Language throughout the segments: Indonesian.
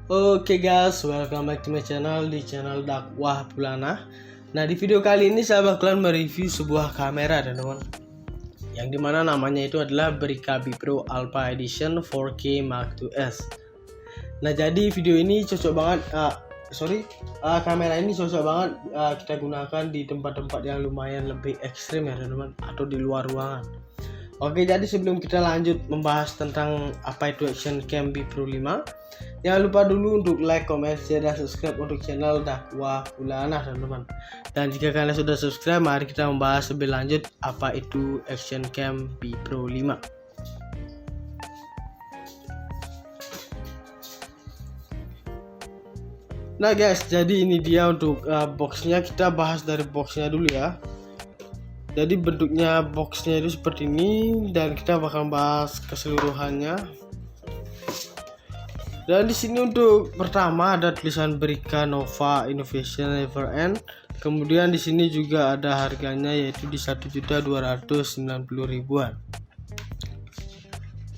Oke guys, welcome back to my channel di channel Dakwah Bulana. Nah, di video kali ini saya bakalan mereview sebuah kamera teman-teman, yang dimana namanya itu adalah Brica B Pro Alpha Edition 4K Mark IIs. Nah, jadi video ini cocok banget. Kamera ini cocok banget kita gunakan di tempat-tempat yang lumayan lebih ekstrim ya teman-teman, atau di luar ruangan. Oke, jadi sebelum kita lanjut membahas tentang apa itu Action Cam B Pro 5, jangan lupa dulu untuk like, comment, share, dan subscribe untuk channel Dakwah Bulana teman-teman. Dan jika kalian sudah subscribe, mari kita membahas lebih lanjut apa itu Action Cam B Pro 5. Nah guys, jadi ini dia untuk boxnya. Kita bahas dari boxnya dulu ya. Jadi bentuknya boxnya itu seperti ini, dan kita bakal bahas keseluruhannya. Dan di sini untuk pertama ada tulisan Brica Nova Innovation Never End. Kemudian di sini juga ada harganya, yaitu di 1.290.000-an.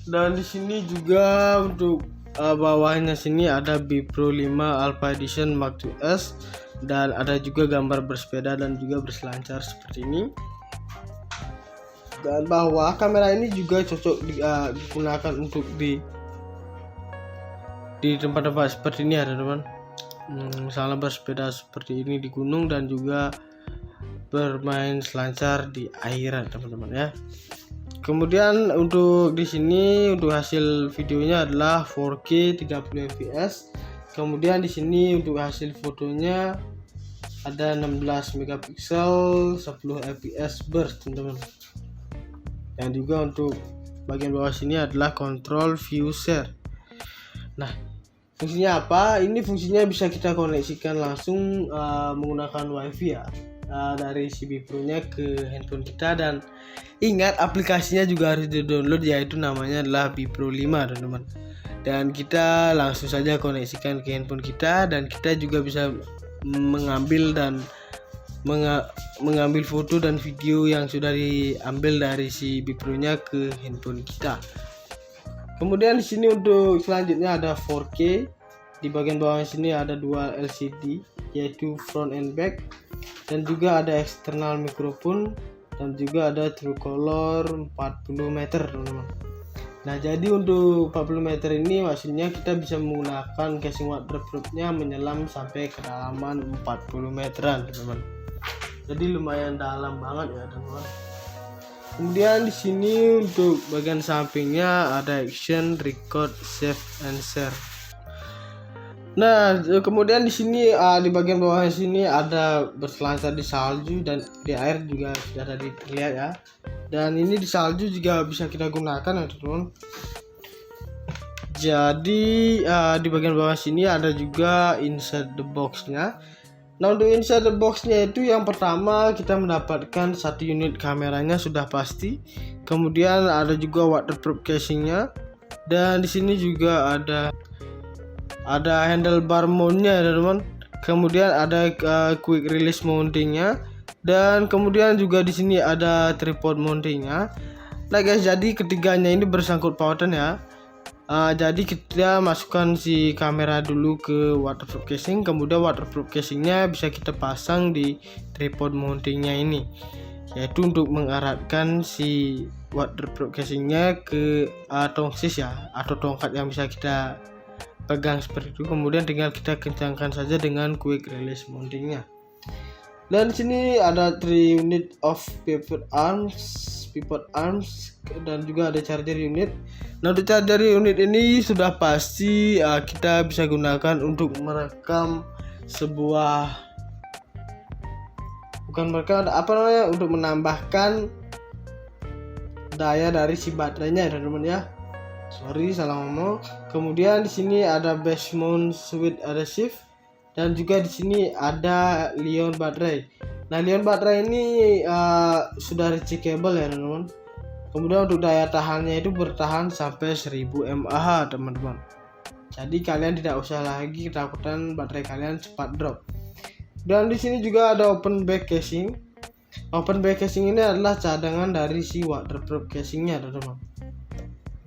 Dan di sini juga untuk bawahnya sini ada B Pro 5 Alpha Edition Mark IIs, dan ada juga gambar bersepeda dan juga berselancar seperti ini. Dan bahwa kamera ini juga cocok digunakan untuk di tempat-tempat seperti ini ya teman-teman. Misalnya bersepeda seperti ini di gunung, dan juga bermain selancar di air teman-teman ya. Kemudian untuk di sini untuk hasil videonya adalah 4K 30 fps. Kemudian di sini untuk hasil fotonya ada 16 megapiksel 10 fps burst teman-teman. Dan juga untuk bagian bawah sini adalah control view share. Nah, fungsinya apa? Ini fungsinya bisa kita koneksikan langsung menggunakan wifi ya, dari si B Pro nya ke handphone kita. Dan ingat, aplikasinya juga harus di-download, yaitu namanya adalah B Pro 5 teman-teman. Dan kita langsung saja koneksikan ke handphone kita, dan kita juga bisa mengambil foto dan video yang sudah diambil dari si B Pro nya ke handphone kita. Kemudian di sini untuk selanjutnya ada 4K. Di bagian bawah sini ada dua LCD, yaitu front and back, dan juga ada eksternal mikrofon, dan juga ada true color 40 meter teman-teman. Nah, jadi untuk 40 meter ini maksudnya kita bisa menggunakan casing waterproof-nya menyelam sampai kedalaman 40 meteran teman-teman. Jadi lumayan dalam banget ya teman-teman. Kemudian di sini untuk bagian sampingnya ada action, record, save, and share. Nah, kemudian di sini di bagian bawah sini ada berselancar di salju, dan di air juga sudah tadi terlihat ya. Dan ini di salju juga bisa kita gunakan ya teman-teman. Jadi di bagian bawah sini ada juga inside the box-nya. Nah, untuk inside the box-nya itu yang pertama kita mendapatkan satu unit kameranya sudah pasti. Kemudian ada juga waterproof casing-nya, dan di sini juga ada handlebar mount-nya teman-teman. Kemudian ada quick release mounting-nya, dan kemudian juga di sini ada tripod mounting-nya. Nah guys, jadi ketiganya ini bersangkut pautan ya. Jadi kita masukkan si kamera dulu ke waterproof casing, kemudian waterproof casingnya bisa kita pasang di tripod mountingnya ini, yaitu untuk mengeratkan si waterproof casingnya ke tongsis ya, atau tongkat yang bisa kita pegang seperti itu. Kemudian tinggal kita kencangkan saja dengan quick release mountingnya. Dan di sini ada 3 unit of pivot arms, dan juga ada charger unit. Nah, untuk charger unit ini sudah pasti kita bisa gunakan untuk merekam untuk menambahkan daya dari si baterainya ya teman-teman ya. Salah ngomong. Kemudian di sini ada base mount switch adhesive, dan juga di sini ada Li-ion baterai. Nah, Li-ion baterai ini sudah recyclable ya teman-teman. Kemudian untuk daya tahannya itu bertahan sampai 1000 mAh teman-teman. Jadi kalian tidak usah lagi ketakutan baterai kalian cepat drop. Dan di sini juga ada open back casing. Open back casing ini adalah cadangan dari si waterproof casingnya teman-teman.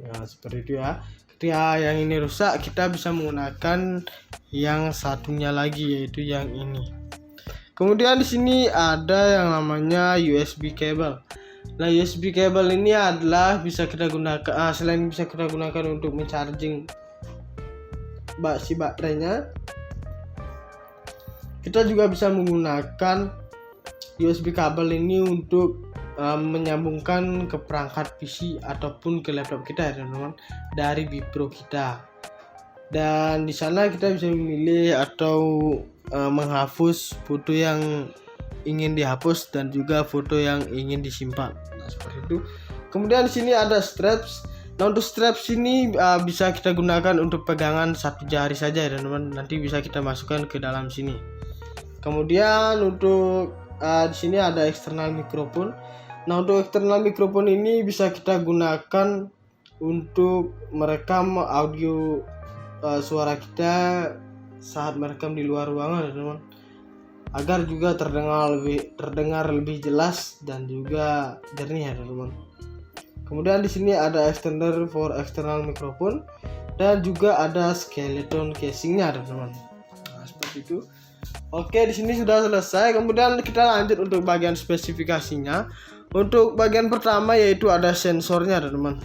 Nah, seperti itu ya. ketika yang ini rusak, kita bisa menggunakan yang satunya lagi, yaitu yang ini. Kemudian di sini ada yang namanya USB cable. Nah, USB cable ini adalah bisa kita gunakan selain bisa kita gunakan untuk mencharging si baterainya, kita juga bisa menggunakan USB kabel ini untuk menyambungkan ke perangkat PC ataupun ke laptop kita ya teman-teman, dari Bipro kita. Dan di sana kita bisa memilih atau menghapus foto yang ingin dihapus dan juga foto yang ingin disimpan. Nah, seperti itu. Kemudian di sini ada straps. Nah, untuk straps ini bisa kita gunakan untuk pegangan satu jari saja ya teman-teman. Nanti bisa kita masukkan ke dalam sini. Kemudian untuk di sini ada eksternal mikrofon. Nah, untuk eksternal mikrofon ini bisa kita gunakan untuk merekam audio suara kita saat merekam di luar ruangan, teman-teman, agar juga terdengar lebih jelas dan juga jernih ya, teman-teman. Kemudian di sini ada extender for external mikrofon dan juga ada skeleton casingnya, teman-teman. Nah, seperti itu. Oke, di sini sudah selesai. Kemudian kita lanjut untuk bagian spesifikasinya. Untuk bagian pertama yaitu ada sensornya, teman-teman.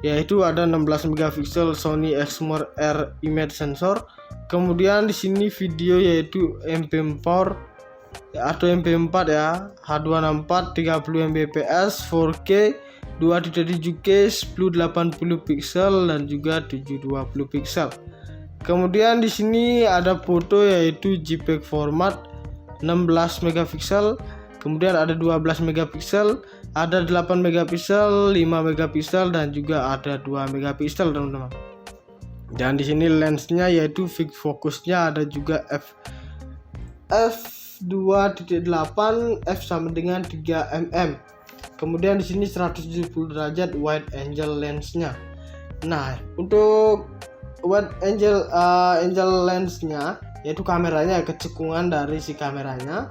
Yaitu ada 16 megapiksel Sony Exmor R image sensor. Kemudian di sini video yaitu MP4 atau MP4 ya, H264 30 Mbps 4K 2.7K 1080 piksel dan juga 720 piksel. Kemudian di sini ada foto yaitu JPEG format 16 megapiksel. Kemudian ada 12 megapiksel, ada 8 megapiksel, 5 megapiksel dan juga ada 2 megapiksel, teman-teman. Dan di sini lensnya yaitu fixed fokusnya ada juga f2.8 f sama dengan 3 mm. Kemudian di sini 170 derajat wide angle lensnya. Nah, untuk wide angle lensnya yaitu kameranya, kecekungan dari si kameranya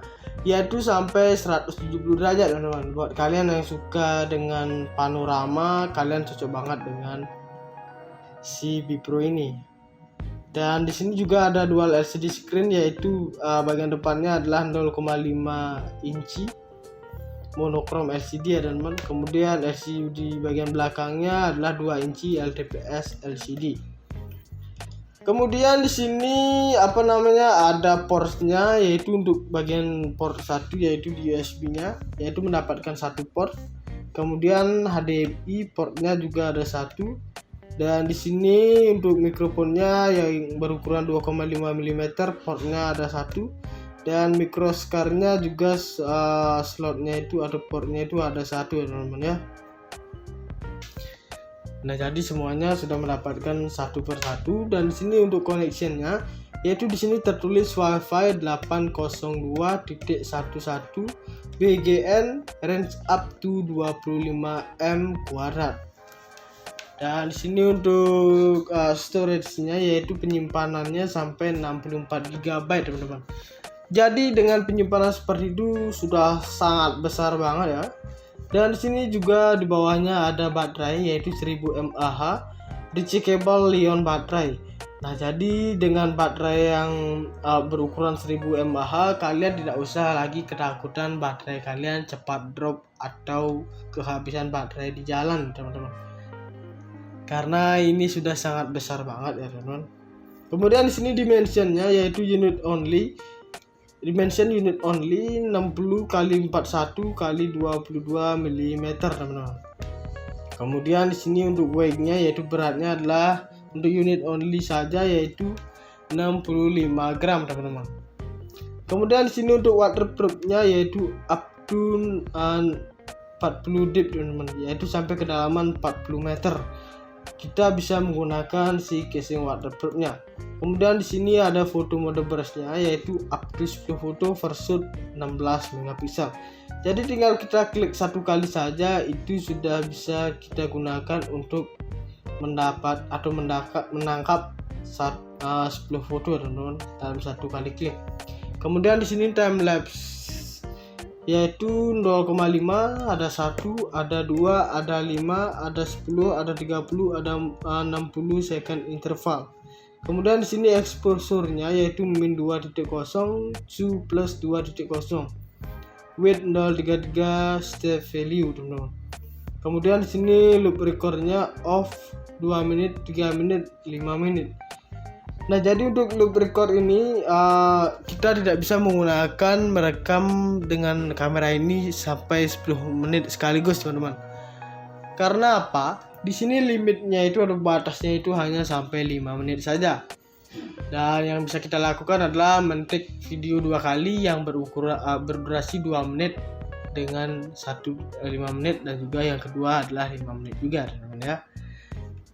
yaitu sampai 170 derajat, teman-teman. Buat kalian yang suka dengan panorama, kalian cocok banget dengan si Bipro ini. Dan di sini juga ada dual LCD screen, yaitu bagian depannya adalah 0,5 inci monokrom LCD ya, teman-teman. Kemudian LCD bagian belakangnya adalah 2 inci LTPS LCD. Kemudian di sini ada portnya, yaitu untuk bagian port 1 yaitu di USB-nya, yaitu mendapatkan satu port. Kemudian HDMI portnya juga ada satu. Dan di sini untuk mikrofonnya yang berukuran 2,5 mm portnya ada satu. Dan microscarnya juga slotnya itu atau portnya itu ada satu ya, teman-teman ya. Nah, jadi semuanya sudah mendapatkan satu per satu. Dan di sini untuk connectionnya yaitu di sini tertulis Wi-Fi 802.11 BGN range up to 25 m². Dan di sini untuk storage-nya yaitu penyimpanannya sampai 64 GB, teman-teman. Jadi dengan penyimpanan seperti itu sudah sangat besar banget ya. Dan di sini juga di bawahnya ada baterai yaitu 1000 mAh rechargeable ion baterai. Nah, jadi dengan baterai yang berukuran 1000 mAh, kalian tidak usah lagi ketakutan baterai kalian cepat drop atau kehabisan baterai di jalan, teman-teman. Karena ini sudah sangat besar banget ya, teman-teman. Kemudian di sini dimensionnya yaitu unit only 60 x 41 x 22 mm, teman-teman. Kemudian di sini untuk weight-nya yaitu beratnya adalah untuk unit only saja yaitu 65 gram, teman-teman. Kemudian di sini untuk waterproof-nya yaitu up to 40 deep, teman-teman, yaitu sampai kedalaman 40 meter. Kita bisa menggunakan si casing waterproof-nya. Kemudian di sini ada foto mode burst-nya yaitu up to 10 foto versus 16 megapiksel. Jadi tinggal kita klik satu kali saja, itu sudah bisa kita gunakan untuk mendapat atau menangkap 10 foto, teman-teman, dalam satu kali klik. Kemudian di sini time lapse yaitu 0,5, ada 1, ada 2, ada 5, ada 10, ada 30, ada 60 second interval. Kemudian di sini exposure-nya yaitu min 2.0, Su plus 2.0, width 0,33 step value, teman-teman. Kemudian di sini loop record-nya off 2 menit, 3 menit, 5 menit. Nah, jadi untuk loop record ini kita tidak bisa menggunakan merekam dengan kamera ini sampai 10 menit sekaligus, teman-teman. Karena apa? Di sini limitnya itu atau batasnya itu hanya sampai 5 menit saja. Dan yang bisa kita lakukan adalah men-take video 2 kali yang berdurasi 2 menit dengan 5 menit, dan juga yang kedua adalah 5 menit juga, teman-teman ya.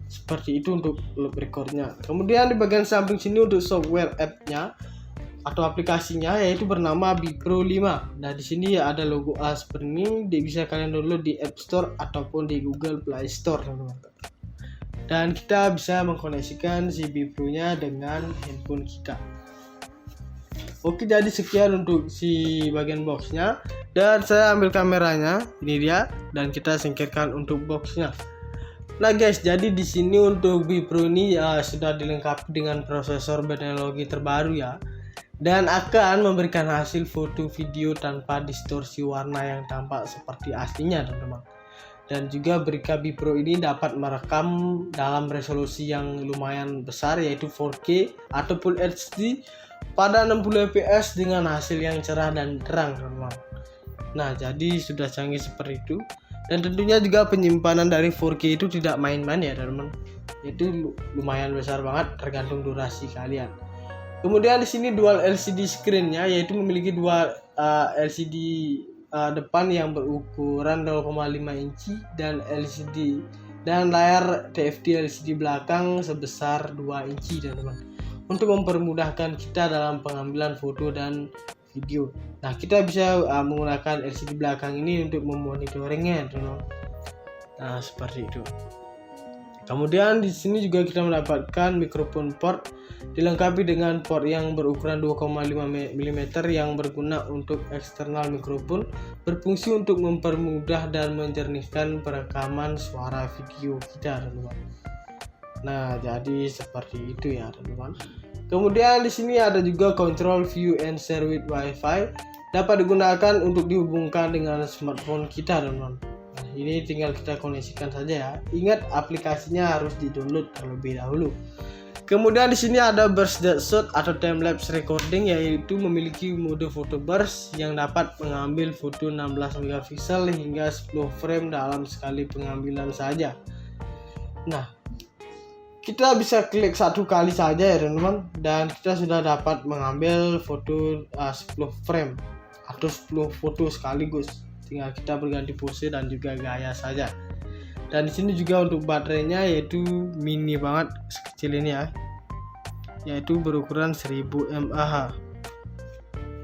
Seperti itu untuk loop recordnya. Kemudian di bagian samping sini untuk software app-nya atau aplikasinya yaitu bernama Bipro 5. Nah, di sini ada logo A seperti ini. Bisa kalian download di App Store ataupun di Google Play Store, teman-teman. Dan kita bisa mengkoneksikan si Bipro-nya dengan handphone kita. Oke, jadi sekian untuk si bagian boxnya. Dan saya ambil kameranya, ini dia, dan kita singkirkan untuk boxnya. Nah guys, jadi di sini untuk Bipro ini sudah dilengkapi dengan prosesor berteknologi terbaru ya, dan akan memberikan hasil foto video tanpa distorsi warna yang tampak seperti aslinya, teman-teman. Dan juga Brika Bipro ini dapat merekam dalam resolusi yang lumayan besar yaitu 4K atau Full HD pada 60 fps dengan hasil yang cerah dan terang, teman-teman. Nah, jadi sudah canggih seperti itu. Dan tentunya juga penyimpanan dari 4K itu tidak main-main ya, teman-teman. Itu lumayan besar banget tergantung durasi kalian. Kemudian di sini dual LCD screen-nya yaitu memiliki dua LCD depan yang berukuran 0,5 inci dan layar TFT LCD belakang sebesar 2 inci, teman-teman. Untuk mempermudahkan kita dalam pengambilan foto dan video. Nah, kita bisa menggunakan LCD belakang ini untuk memonitoringnya, teman-teman. Nah, seperti itu. Kemudian di sini juga kita mendapatkan mikrofon port dilengkapi dengan port yang berukuran 2,5 mm yang berguna untuk eksternal mikrofon, berfungsi untuk mempermudah dan menjernihkan perekaman suara video kita, teman-teman. Nah, jadi seperti itu ya, teman-teman. Kemudian di sini ada juga control view and share with Wi-Fi, dapat digunakan untuk dihubungkan dengan smartphone kita, teman-teman. Nah, ini tinggal kita koneksikan saja ya. Ingat aplikasinya harus di-download terlebih dahulu. Kemudian di sini ada burst shot atau time lapse recording, yaitu memiliki mode foto burst yang dapat mengambil foto 16 megapiksel hingga 10 frame dalam sekali pengambilan saja. Nah, kita bisa klik satu kali saja ya, teman-teman, dan kita sudah dapat mengambil foto 10 frame atau 10 foto sekaligus. Tinggal kita berganti pose dan juga gaya saja. Dan di sini juga untuk baterainya yaitu mini banget, sekecil ini ya, yaitu berukuran 1000 mAh.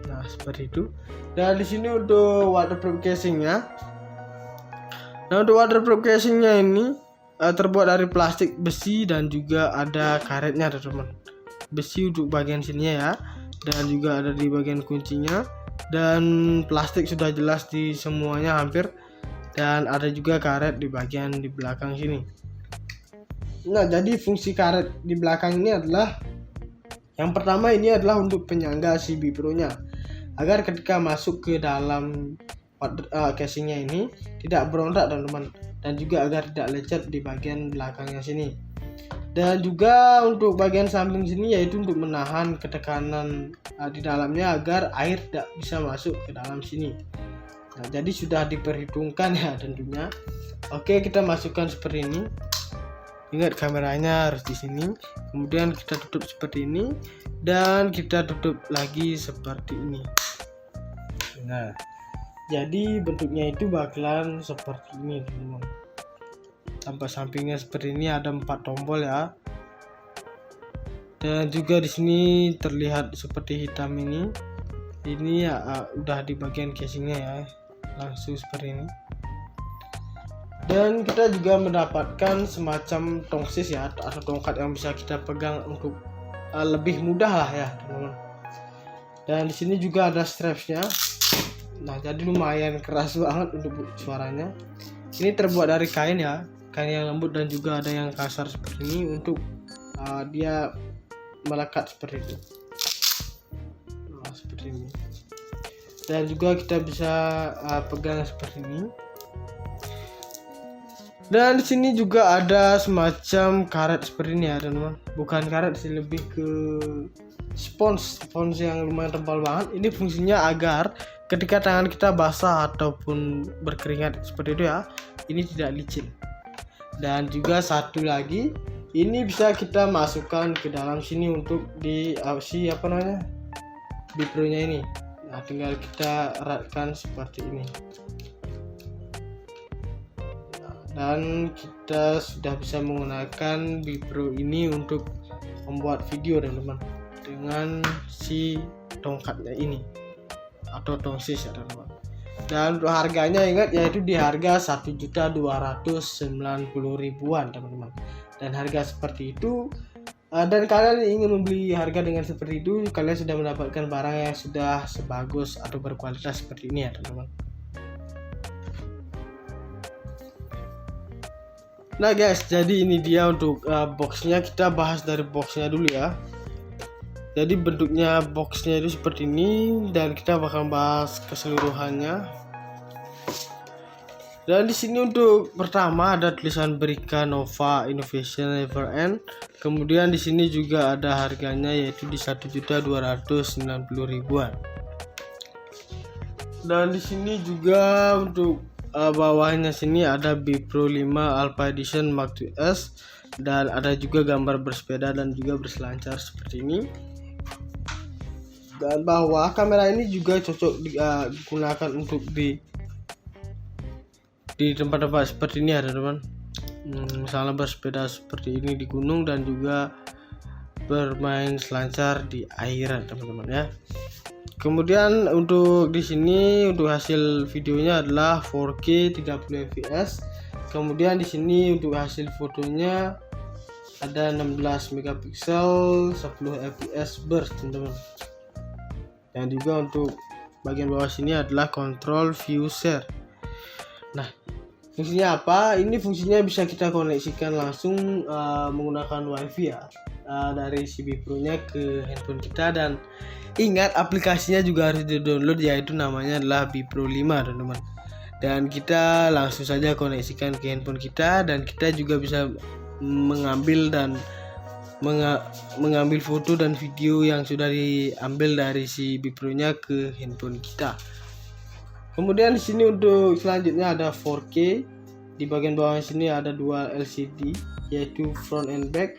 Nah, seperti itu. Dan di sini untuk waterproof casingnya. Nah, untuk waterproof casingnya ini terbuat dari plastik, besi, dan juga ada karetnya, teman-teman. Besi untuk bagian sininya ya, dan juga ada di bagian kuncinya, dan plastik sudah jelas di semuanya hampir, dan ada juga karet di bagian di belakang sini. Nah, jadi fungsi karet di belakang ini adalah, yang pertama ini adalah untuk penyangga si Bipro-nya, agar ketika masuk ke dalam casingnya ini tidak berontak, teman-teman, dan juga agar tidak lecet di bagian belakangnya sini. Dan juga untuk bagian samping sini yaitu untuk menahan ketekanan di dalamnya agar air tidak bisa masuk ke dalam sini. Nah, jadi sudah diperhitungkan ya tentunya. Oke, kita masukkan seperti ini. Ingat kameranya harus di sini. Kemudian kita tutup seperti ini dan kita tutup lagi seperti ini. Nah, jadi bentuknya itu bakalan seperti ini, teman-teman. Tampak sampingnya seperti ini, ada 4 tombol ya. Dan juga di sini terlihat seperti hitam ini. Ini ya udah di bagian casingnya ya, langsung seperti ini. Dan kita juga mendapatkan semacam tongsis ya, atau tongkat yang bisa kita pegang untuk lebih mudah lah ya, teman-teman. Dan di sini juga ada strapsnya. Nah, jadi lumayan keras banget untuk suaranya. Ini terbuat dari kain ya, kain yang lembut dan juga ada yang kasar seperti ini untuk dia melekat seperti itu. Nah, seperti ini. Dan juga kita bisa pegang seperti ini. Dan di sini juga ada semacam karet seperti ini ya teman-teman. Bukan karet sih, lebih ke spons yang lumayan tebal banget. Ini fungsinya agar ketika tangan kita basah ataupun berkeringat seperti itu ya, ini tidak licin. Dan juga satu lagi, ini bisa kita masukkan ke dalam sini untuk di Bipro-nya ini. Nah, tinggal kita eratkan seperti ini. Dan kita sudah bisa menggunakan Bipro ini untuk membuat video teman-teman dengan si tongkatnya ini atau tongsis ya teman-teman. Dan untuk harganya ingat yaitu di harga 1.290.000-an teman-teman. Dan harga seperti itu dan kalian ingin membeli harga dengan seperti itu, kalian sudah mendapatkan barang yang sudah sebagus atau berkualitas seperti ini ya teman-teman. Nah guys, jadi ini dia untuk boxnya. Kita bahas dari boxnya dulu ya. Jadi bentuknya boxnya itu seperti ini dan kita bakal bahas keseluruhannya. Dan di sini untuk pertama ada tulisan Brika Nova Innovation Never End. Kemudian di sini juga ada harganya yaitu di 1.290.000-an. Dan di sini juga untuk bawahnya sini ada Bipro 5 Alpha Edition Mark IIs dan ada juga gambar bersepeda dan juga berselancar seperti ini. Dan bahwa kamera ini juga cocok digunakan untuk di tempat-tempat seperti ini ya teman-teman. Misalnya bersepeda seperti ini di gunung dan juga bermain selancar di air teman-teman ya. Kemudian untuk di sini untuk hasil videonya adalah 4K 30 fps. Kemudian di sini untuk hasil fotonya ada 16 megapiksel 10 fps burst teman-teman. Dan juga untuk bagian bawah sini adalah control view share. Nah, fungsinya apa? Ini fungsinya bisa kita koneksikan langsung menggunakan wifi ya, dari si Bipro-nya ke handphone kita. Dan ingat aplikasinya juga harus di-download, yaitu namanya adalah Bipro 5 teman-teman. Dan kita langsung saja koneksikan ke handphone kita dan kita juga bisa mengambil foto dan video yang sudah diambil dari si Bipro-nya ke handphone kita. Kemudian di sini untuk selanjutnya ada 4K. Di bagian bawah sini ada dua LCD yaitu front and back,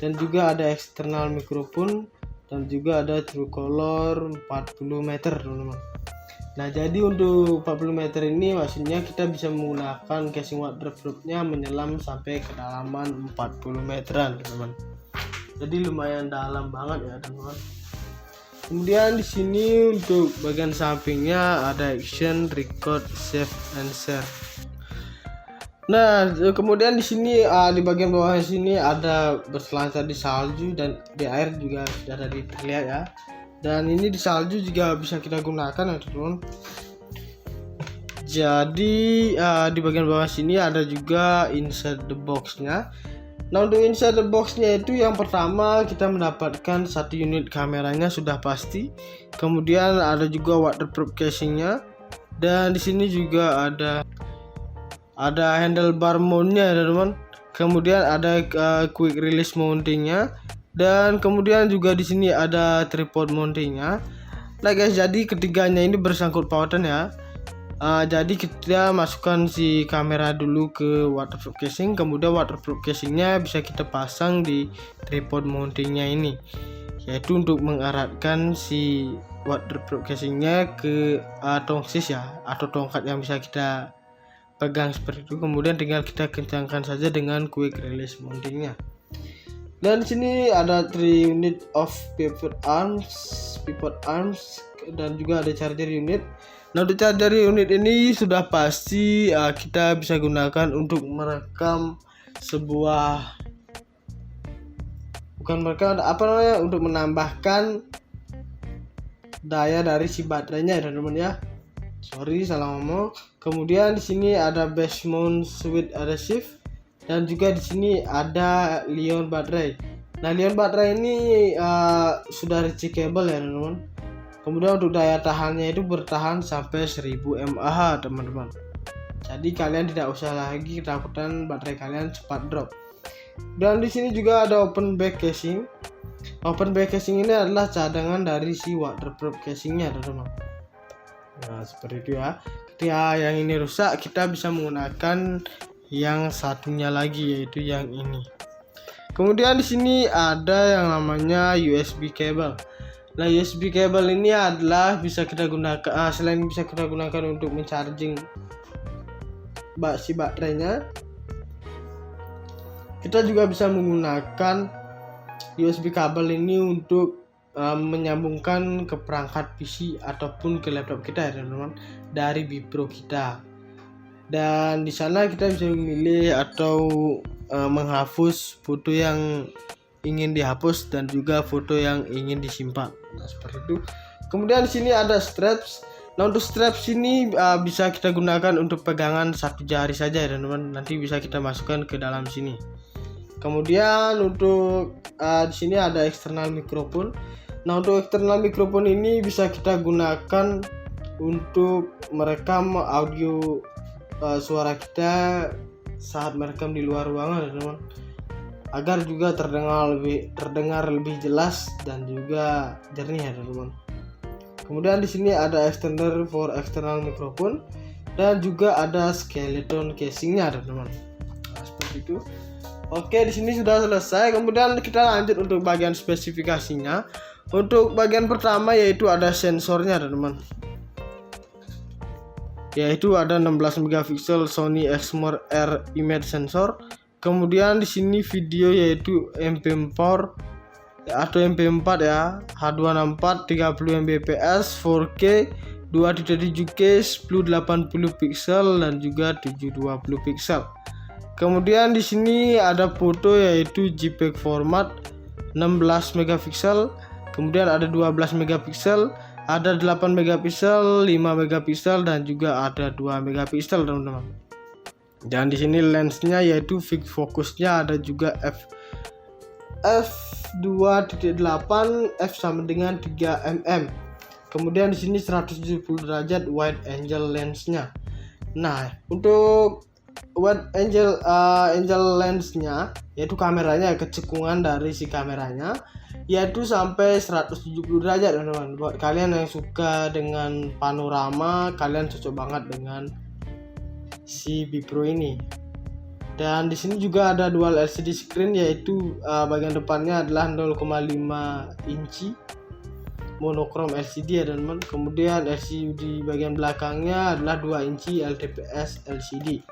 dan juga ada eksternal mikrofon dan juga ada true color 40 meter teman-teman. Nah, jadi untuk 40 meter ini maksudnya kita bisa menggunakan casing waterproof-nya menyelam sampai kedalaman 40 meteran teman-teman. Jadi lumayan dalam banget ya teman-teman. Kemudian di sini untuk bagian sampingnya ada action, record, save and share. Nah, kemudian di sini di bagian bawah sini ada berselancar di salju dan di air juga sudah tadi terlihat ya. Dan ini di salju juga bisa kita gunakan ya teman-teman. Jadi di bagian bawah sini ada juga inside the box-nya. Nah, untuk inside the box-nya itu yang pertama kita mendapatkan satu unit kameranya sudah pasti. Kemudian ada juga waterproof casing-nya. Dan di sini juga ada handlebar mount-nya ya teman-teman. Kemudian ada quick release mounting-nya. Dan kemudian juga di sini ada tripod mounting-nya. Nah guys, jadi ketiganya ini bersangkut pautan ya. Jadi kita masukkan si kamera dulu ke waterproof casing, kemudian waterproof casingnya bisa kita pasang di tripod mountingnya ini, yaitu untuk mengeratkan si waterproof casingnya ke tongsis ya, atau tongkat yang bisa kita pegang seperti itu. Kemudian tinggal kita kencangkan saja dengan quick release mountingnya. Dan di sini ada 3 unit of pivot arms dan juga ada charger unit. Nah, untuk charger unit ini sudah pasti kita bisa gunakan untuk merekam sebuah untuk menambahkan daya dari si baterainya ya teman-teman ya. Sorry salah ngomong. Kemudian di sini ada base mount switch adhesive dan juga di sini ada Li-ion baterai. Nah, Li-ion baterai ini sudah recyclable ya teman-teman. Kemudian untuk daya tahannya itu bertahan sampai 1000 mAh teman-teman. Jadi kalian tidak usah lagi ketakutan baterai kalian cepat drop. Dan di sini juga ada open back casing. Open back casing ini adalah cadangan dari si waterproof casingnya teman-teman. Nah, seperti itu ya. Ketika yang ini rusak, kita bisa menggunakan yang satunya lagi, yaitu yang ini. Kemudian di sini ada yang namanya USB cable. Nah, USB cable ini adalah bisa kita gunakan selain bisa kita gunakan untuk mencharging si baterainya, kita juga bisa menggunakan USB kabel ini untuk menyambungkan ke perangkat PC ataupun ke laptop kita ya teman-teman, dari Bipro kita. Dan di sana kita bisa memilih atau menghapus foto yang ingin dihapus dan juga foto yang ingin disimpan. Nah, seperti itu. Kemudian di sini ada straps. Nah, untuk straps ini bisa kita gunakan untuk pegangan satu jari saja ya teman-teman. Nanti bisa kita masukkan ke dalam sini. Kemudian untuk di sini ada eksternal mikrofon. Nah, untuk eksternal mikrofon ini bisa kita gunakan untuk merekam audio suara kita saat merekam di luar ruangan ya teman-teman, agar juga terdengar lebih jelas dan juga jernih ya teman-teman. Kemudian di sini ada extender for external microphone dan juga ada skeleton casingnya teman-teman. Nah, seperti itu. Oke, di sini sudah selesai. Kemudian kita lanjut untuk bagian spesifikasinya. Untuk bagian pertama yaitu ada sensornya teman-teman. Yaitu ada 16 megapiksel Sony Exmor R image sensor. Kemudian di sini video yaitu MP4 atau MP4 ya, H264 30 Mbps 4K 2.7K 1080 pixel dan juga 720 pixel. Kemudian di sini ada foto yaitu JPEG format 16 megapiksel, kemudian ada 12 megapiksel, ada 8 megapiksel, 5 megapiksel dan juga ada 2 megapiksel teman-teman. Dan di sini lensnya yaitu fixed fokusnya ada juga f2.8 f sama dengan 3 mm. Kemudian di sini 170 derajat wide angle lensnya. Nah, untuk wide angle lensnya yaitu kameranya, kecekungan dari si kameranya yaitu sampai 170 derajat teman-teman. Buat kalian yang suka dengan panorama, kalian cocok banget dengan si Bipro ini. Dan di sini juga ada dual LCD screen yaitu bagian depannya adalah 0,5 inci monokrom LCD ya teman-teman. Kemudian LCD bagian belakangnya adalah 2 inci LTPS LCD.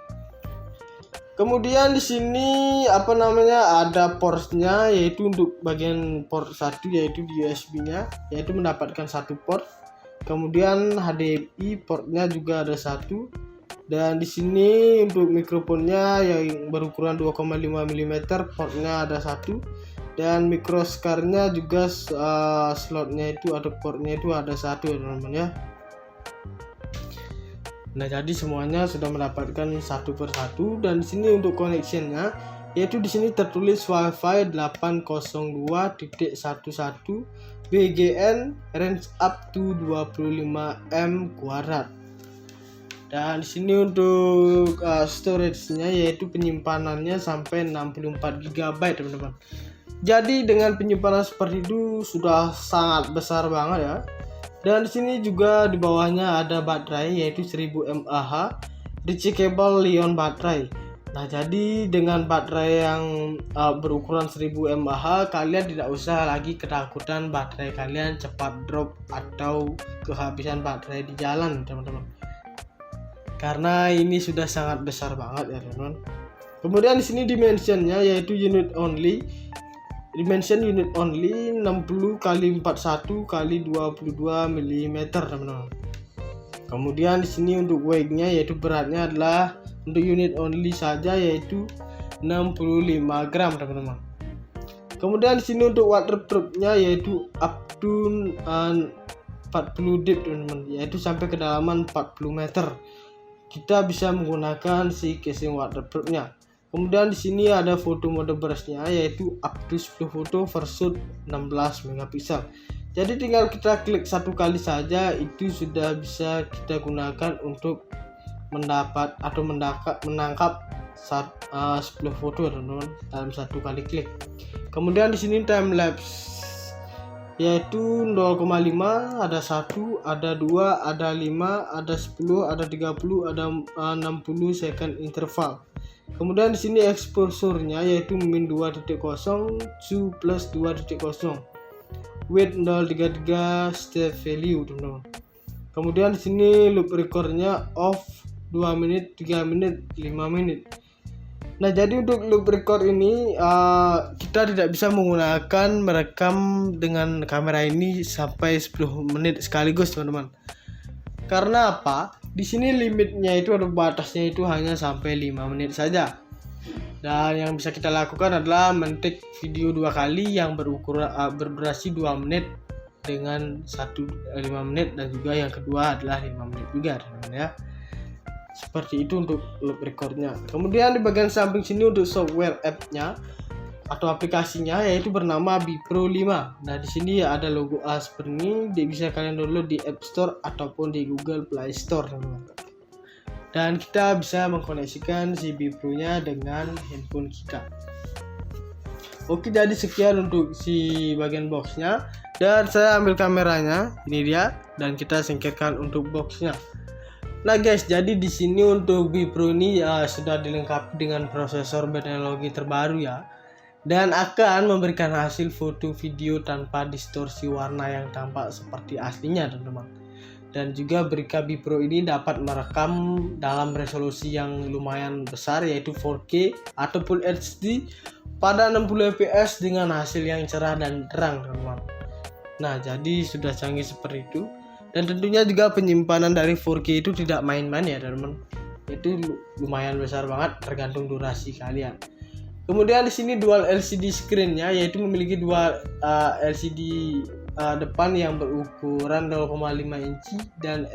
Kemudian di sini ada portnya yaitu untuk bagian port 1 yaitu di USB-nya yaitu mendapatkan satu port. Kemudian HDMI portnya juga ada satu. Dan di sini untuk mikrofonnya yang berukuran 2,5 mm portnya ada satu. Dan microscarnya juga slotnya itu atau portnya itu ada satu teman-teman ya. Nah, jadi semuanya sudah mendapatkan satu per satu. Dan di sini untuk connectionnya yaitu di sini tertulis Wi-Fi 802.11 BGN range up to 25 m². Dan di sini untuk storage-nya yaitu penyimpanannya sampai 64 GB teman-teman. Jadi dengan penyimpanan seperti itu sudah sangat besar banget ya. Dan di sini juga di bawahnya ada baterai yaitu 1000 mAh recyclable Li-ion baterai. Nah, jadi dengan baterai yang berukuran 1000 mAh, kalian tidak usah lagi ketakutan baterai kalian cepat drop atau kehabisan baterai di jalan teman-teman. Karena ini sudah sangat besar banget ya teman-teman. Kemudian di sini dimensionnya yaitu unit only. Dimension unit only 60 x 41 x 22 mm teman-teman. Kemudian di sini untuk weight-nya yaitu beratnya adalah untuk unit only saja yaitu 65 gram teman-teman. Kemudian di sini untuk waterproof-nya yaitu up to 40 deep teman-teman, yaitu sampai kedalaman 40 meter. Kita bisa menggunakan si casing waterproof-nya. Kemudian di sini ada foto mode burst-nya, yaitu up to 10 foto versus 16 megapiksel. Jadi tinggal kita klik satu kali saja, itu sudah bisa kita gunakan untuk mendapat atau menangkap 10 foto teman-teman dalam satu kali klik. Kemudian di sini time lapse, yaitu 0,5, ada 1, ada 2, ada 5, ada 10, ada 30, ada 60 second interval. Kemudian di sini exposure-nya yaitu min 2.0 to plus 2.0. Width 0,33 step value teman-teman. Kemudian di sini loop record-nya off 2 menit, 3 menit, 5 menit. Nah, jadi untuk loop record ini kita tidak bisa menggunakan merekam dengan kamera ini sampai 10 menit sekaligus teman-teman. Karena apa? Di sini limitnya itu atau batasnya itu hanya sampai 5 menit saja. Dan yang bisa kita lakukan adalah men-take video 2 kali yang berdurasi 2 menit dengan 5 menit, dan juga yang kedua adalah 5 menit juga teman-teman ya. Seperti itu untuk loop recordnya. Kemudian di bagian samping sini untuk software app-nya atau aplikasinya, yaitu bernama Bipro 5. Nah, di sini ada logo A seperti ini. Dia bisa kalian download di App Store ataupun di Google Play Store teman-teman. Dan kita bisa mengkoneksikan si Bipro-nya dengan handphone kita. Oke, jadi sekian untuk si bagian boxnya. Dan saya ambil kameranya, ini dia, dan kita singkirkan untuk boxnya. Nah guys, jadi di sini untuk Bipro ini sudah dilengkapi dengan prosesor berteknologi terbaru ya, dan akan memberikan hasil foto video tanpa distorsi warna yang tampak seperti aslinya teman-teman. Dan juga Brika Bipro ini dapat merekam dalam resolusi yang lumayan besar, yaitu 4K atau Full HD pada 60 fps dengan hasil yang cerah dan terang teman-teman. Nah, jadi sudah canggih seperti itu. Dan tentunya juga penyimpanan dari 4K itu tidak main-main ya teman-teman. Itu lumayan besar banget tergantung durasi kalian. Kemudian di sini dual LCD screen-nya, yaitu memiliki dua LCD depan yang berukuran 0,5 inci dan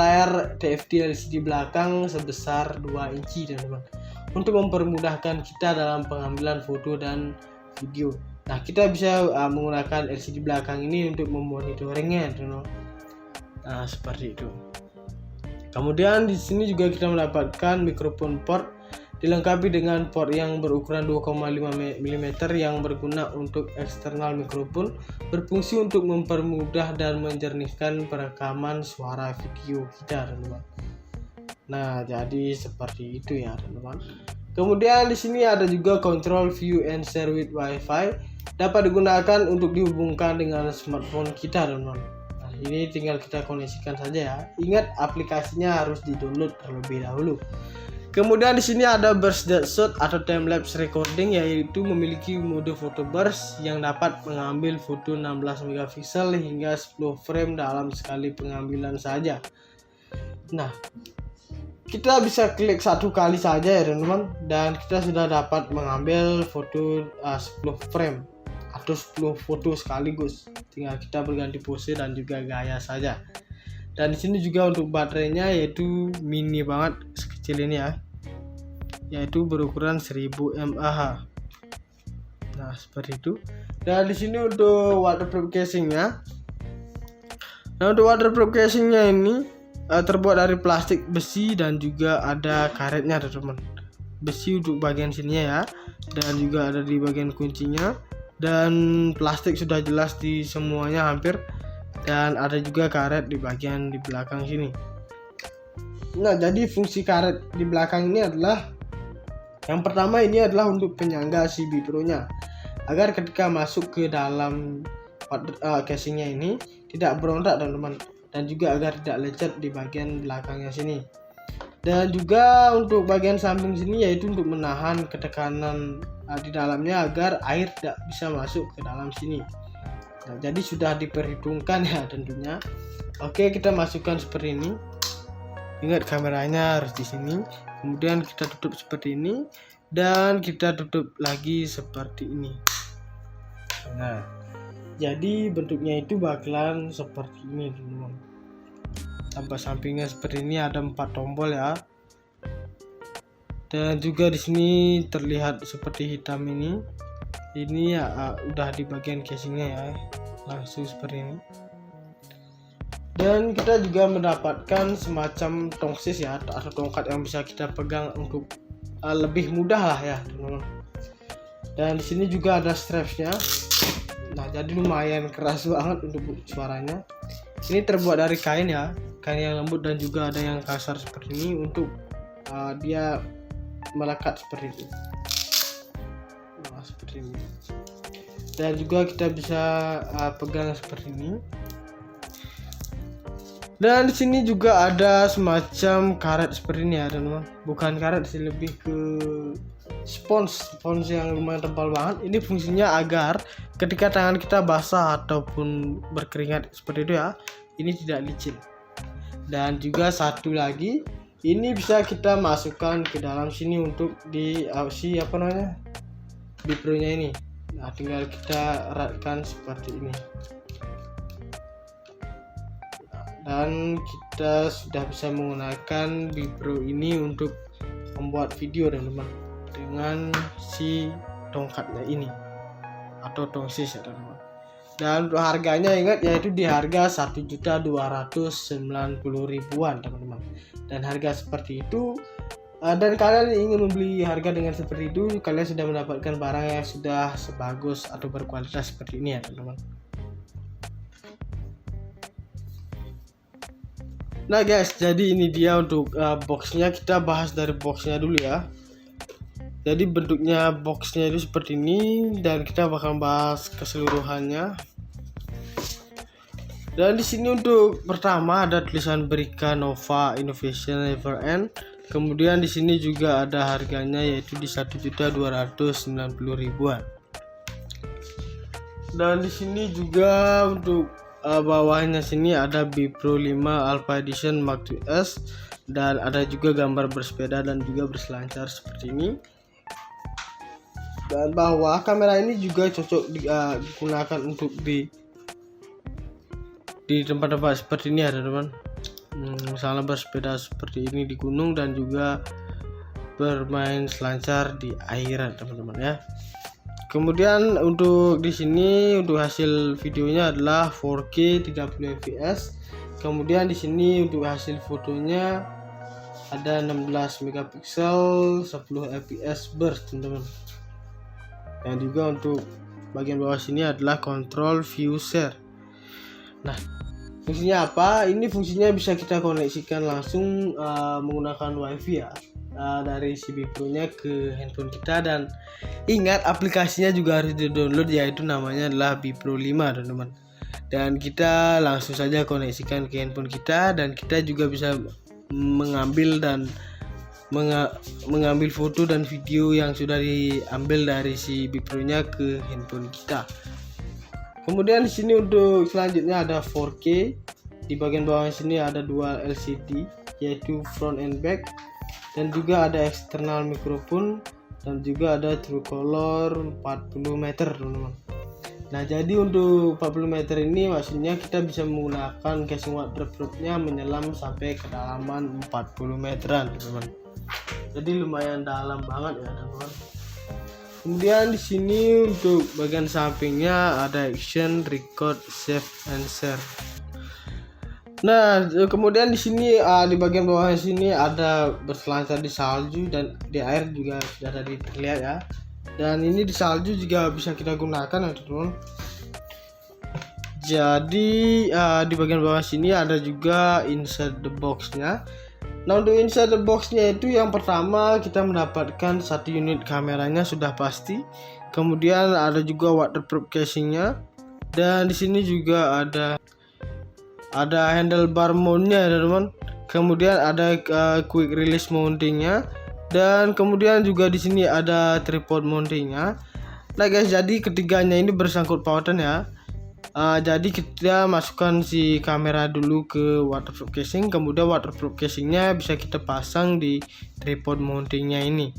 layar TFT LCD belakang sebesar 2 inci teman-teman, untuk mempermudahkan kita dalam pengambilan foto dan video. Nah, kita bisa menggunakan LCD belakang ini untuk memonitoringnya teman-teman. Nah, seperti itu. Kemudian di sini juga kita mendapatkan mikrofon port, dilengkapi dengan port yang berukuran 2,5 mm yang berguna untuk eksternal mikrofon, berfungsi untuk mempermudah dan menjernihkan perekaman suara video kita teman-teman. Nah, jadi seperti itu ya teman-teman. Kemudian di sini ada juga control view and share with wifi, dapat digunakan untuk dihubungkan dengan smartphone kita teman-teman. Nah, ini tinggal kita koneksikan saja ya. Ingat, aplikasinya harus di-download terlebih dahulu. Kemudian di sini ada burst depth shot atau time lapse recording, yaitu memiliki mode photo burst yang dapat mengambil foto 16 megapiksel hingga 10 frame dalam sekali pengambilan saja. Nah, kita bisa klik satu kali saja ya teman-teman, dan kita sudah dapat mengambil foto 10 frame atau 10 foto sekaligus. Tinggal kita berganti pose dan juga gaya saja. Dan di sini juga untuk baterainya, yaitu mini banget, sekecil ini ya, yaitu berukuran 1000 mAh. Nah, seperti itu. Dan di sini untuk waterproof casingnya. Nah, untuk waterproof casingnya ini terbuat dari plastik, besi, dan juga ada karetnya teman-teman. Besi untuk bagian sininya ya, dan juga ada di bagian kuncinya, dan plastik sudah jelas di semuanya hampir, dan ada juga karet di bagian di belakang sini. Nah, jadi fungsi karet di belakang ini adalah, yang pertama ini adalah untuk penyangga si Bipro-nya, agar ketika masuk ke dalam casingnya ini tidak berontak teman-teman, dan juga agar tidak lecet di bagian belakangnya sini. Dan juga untuk bagian samping sini, yaitu untuk menahan ketekanan di dalamnya agar air tidak bisa masuk ke dalam sini. Nah, jadi sudah diperhitungkan ya tentunya. Oke, kita masukkan seperti ini. Ingat, kameranya harus di sini. Kemudian kita tutup seperti ini, dan kita tutup lagi seperti ini. Nah, Jadi bentuknya itu bakalan seperti ini teman-teman. Tambah sampingnya seperti ini, ada 4 tombol ya. Dan juga di sini terlihat seperti hitam ini. Ini ya udah di bagian casingnya ya, langsung seperti ini. Dan kita juga mendapatkan semacam tongsis ya, atau tongkat yang bisa kita pegang untuk lebih mudah lah ya teman-teman. Dan di sini juga ada strapsnya. Nah, jadi lumayan keras banget untuk suaranya. Ini terbuat dari kain ya, kain yang lembut dan juga ada yang kasar seperti ini untuk dia melekat seperti itu. Nah, seperti ini. Dan juga kita bisa pegang seperti ini. Dan di sini juga ada semacam karet seperti ini ya teman-teman. Bukan karet sih, lebih ke spons yang lumayan tebal banget. Ini fungsinya agar ketika tangan kita basah ataupun berkeringat seperti itu ya, ini tidak licin. Dan juga satu lagi, ini bisa kita masukkan ke dalam sini untuk di Bipro-nya ini. Nah, tinggal kita eratkan seperti ini. Dan kita sudah bisa menggunakan Bipro ini untuk membuat video teman-teman dengan si tongkatnya ini atau tongsis ya teman-teman. Dan untuk harganya ingat yaitu di harga 1.290.000-an teman-teman. Dan harga seperti itu dan kalian ingin membeli harga dengan seperti itu, kalian sudah mendapatkan barang yang sudah sebagus atau berkualitas seperti ini ya teman-teman. Nah guys, jadi ini dia untuk boxnya. Kita bahas dari boxnya dulu ya. Jadi bentuknya boxnya itu seperti ini, dan kita bakal bahas keseluruhannya. Dan di sini untuk pertama ada tulisan Brika Nova Innovation Never End. Kemudian di sini juga ada harganya yaitu di 1.290.000-an. Dan di sini juga untuk bawahnya sini ada Bipro 5 Alpha Edition Mark IIs, dan ada juga gambar bersepeda dan juga berselancar seperti ini. Dan bahwa kamera ini juga cocok digunakan untuk di tempat-tempat seperti ini ya teman-teman. Misalnya bersepeda seperti ini di gunung dan juga bermain selancar di air teman-teman ya. Kemudian untuk di sini untuk hasil videonya adalah 4K 30 fps. Kemudian di sini untuk hasil fotonya ada 16 megapiksel 10 fps burst teman-teman. Dan juga untuk bagian bawah sini adalah control view share. Nah, fungsinya apa? Ini fungsinya bisa kita koneksikan langsung menggunakan wifi ya, dari si Bipro-nya ke handphone kita. Dan ingat aplikasinya juga harus di-download, yaitu namanya adalah Bipro 5 teman-teman. Dan kita langsung saja koneksikan ke handphone kita, dan kita juga bisa mengambil foto dan video yang sudah diambil dari si Bipro-nya ke handphone kita. Kemudian di sini untuk selanjutnya ada 4K. Di bagian bawah sini ada dua LCD yaitu front and back, dan juga ada eksternal mikrofon, dan juga ada true color 40 meter teman-teman. Nah, jadi untuk 40 meter ini maksudnya kita bisa menggunakan casing waterproof-nya menyelam sampai kedalaman 40 meteran teman-teman. Jadi lumayan dalam banget ya teman-teman. Kemudian di sini untuk bagian sampingnya ada action, record, save, and share. Nah, kemudian di sini di bagian bawah sini ada berselancar di salju dan di air juga sudah tadi terlihat ya. Dan ini di salju juga bisa kita gunakan ya teman-teman. Jadi di bagian bawah sini ada juga inside the box-nya. Nah, untuk inside the box-nya itu yang pertama kita mendapatkan satu unit kameranya sudah pasti. Kemudian ada juga waterproof casing-nya, dan di sini juga ada handlebar mount-nya ya teman-teman. Kemudian ada quick release mounting-nya, dan kemudian juga di sini ada tripod mounting-nya. Nah guys, jadi ketiganya ini bersangkut pautan ya. Jadi kita masukkan si kamera dulu ke waterproof casing, kemudian waterproof casingnya bisa kita pasang di tripod mountingnya ini,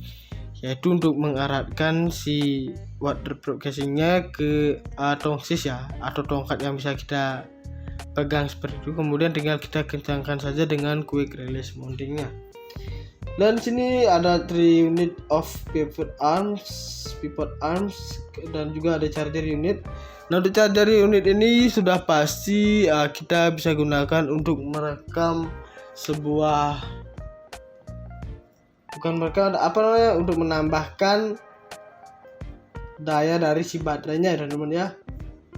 yaitu untuk mengeratkan si waterproof casingnya ke tongsis ya, atau tongkat yang bisa kita pegang seperti itu. Kemudian tinggal kita kencangkan saja dengan quick release mountingnya. Dan sini ada 3 unit of pivot arms dan juga ada charger unit. Nah, untuk charger unit ini sudah pasti kita bisa gunakan untuk merekam sebuah untuk menambahkan daya dari si baterainya ya teman-teman ya.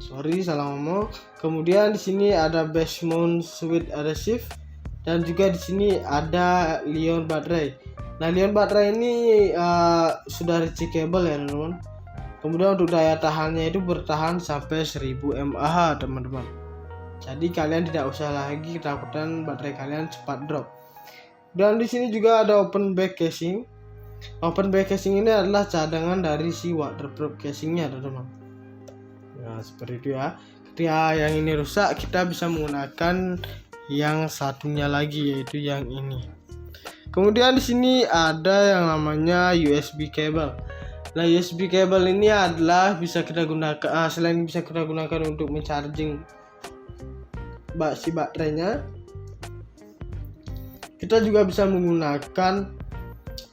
Sorry salah ngomong. Kemudian di sini ada base mount switch adhesive dan juga di sini ada Li-ion baterai. Nah, Li-ion baterai ini sudah recyclable ya teman-teman. Kemudian untuk daya tahannya itu bertahan sampai 1000 mAh teman-teman. Jadi kalian tidak usah lagi ketakutan baterai kalian cepat drop. Dan di sini juga ada open back casing. Open back casing ini adalah cadangan dari si waterproof casingnya teman-teman. Nah, seperti itu ya. Ketika yang ini rusak, kita bisa menggunakan yang satunya lagi, yaitu yang ini. Kemudian di sini ada yang namanya USB cable. Nah, USB cable ini adalah bisa kita gunakan selain bisa kita gunakan untuk mencharging si baterainya, kita juga bisa menggunakan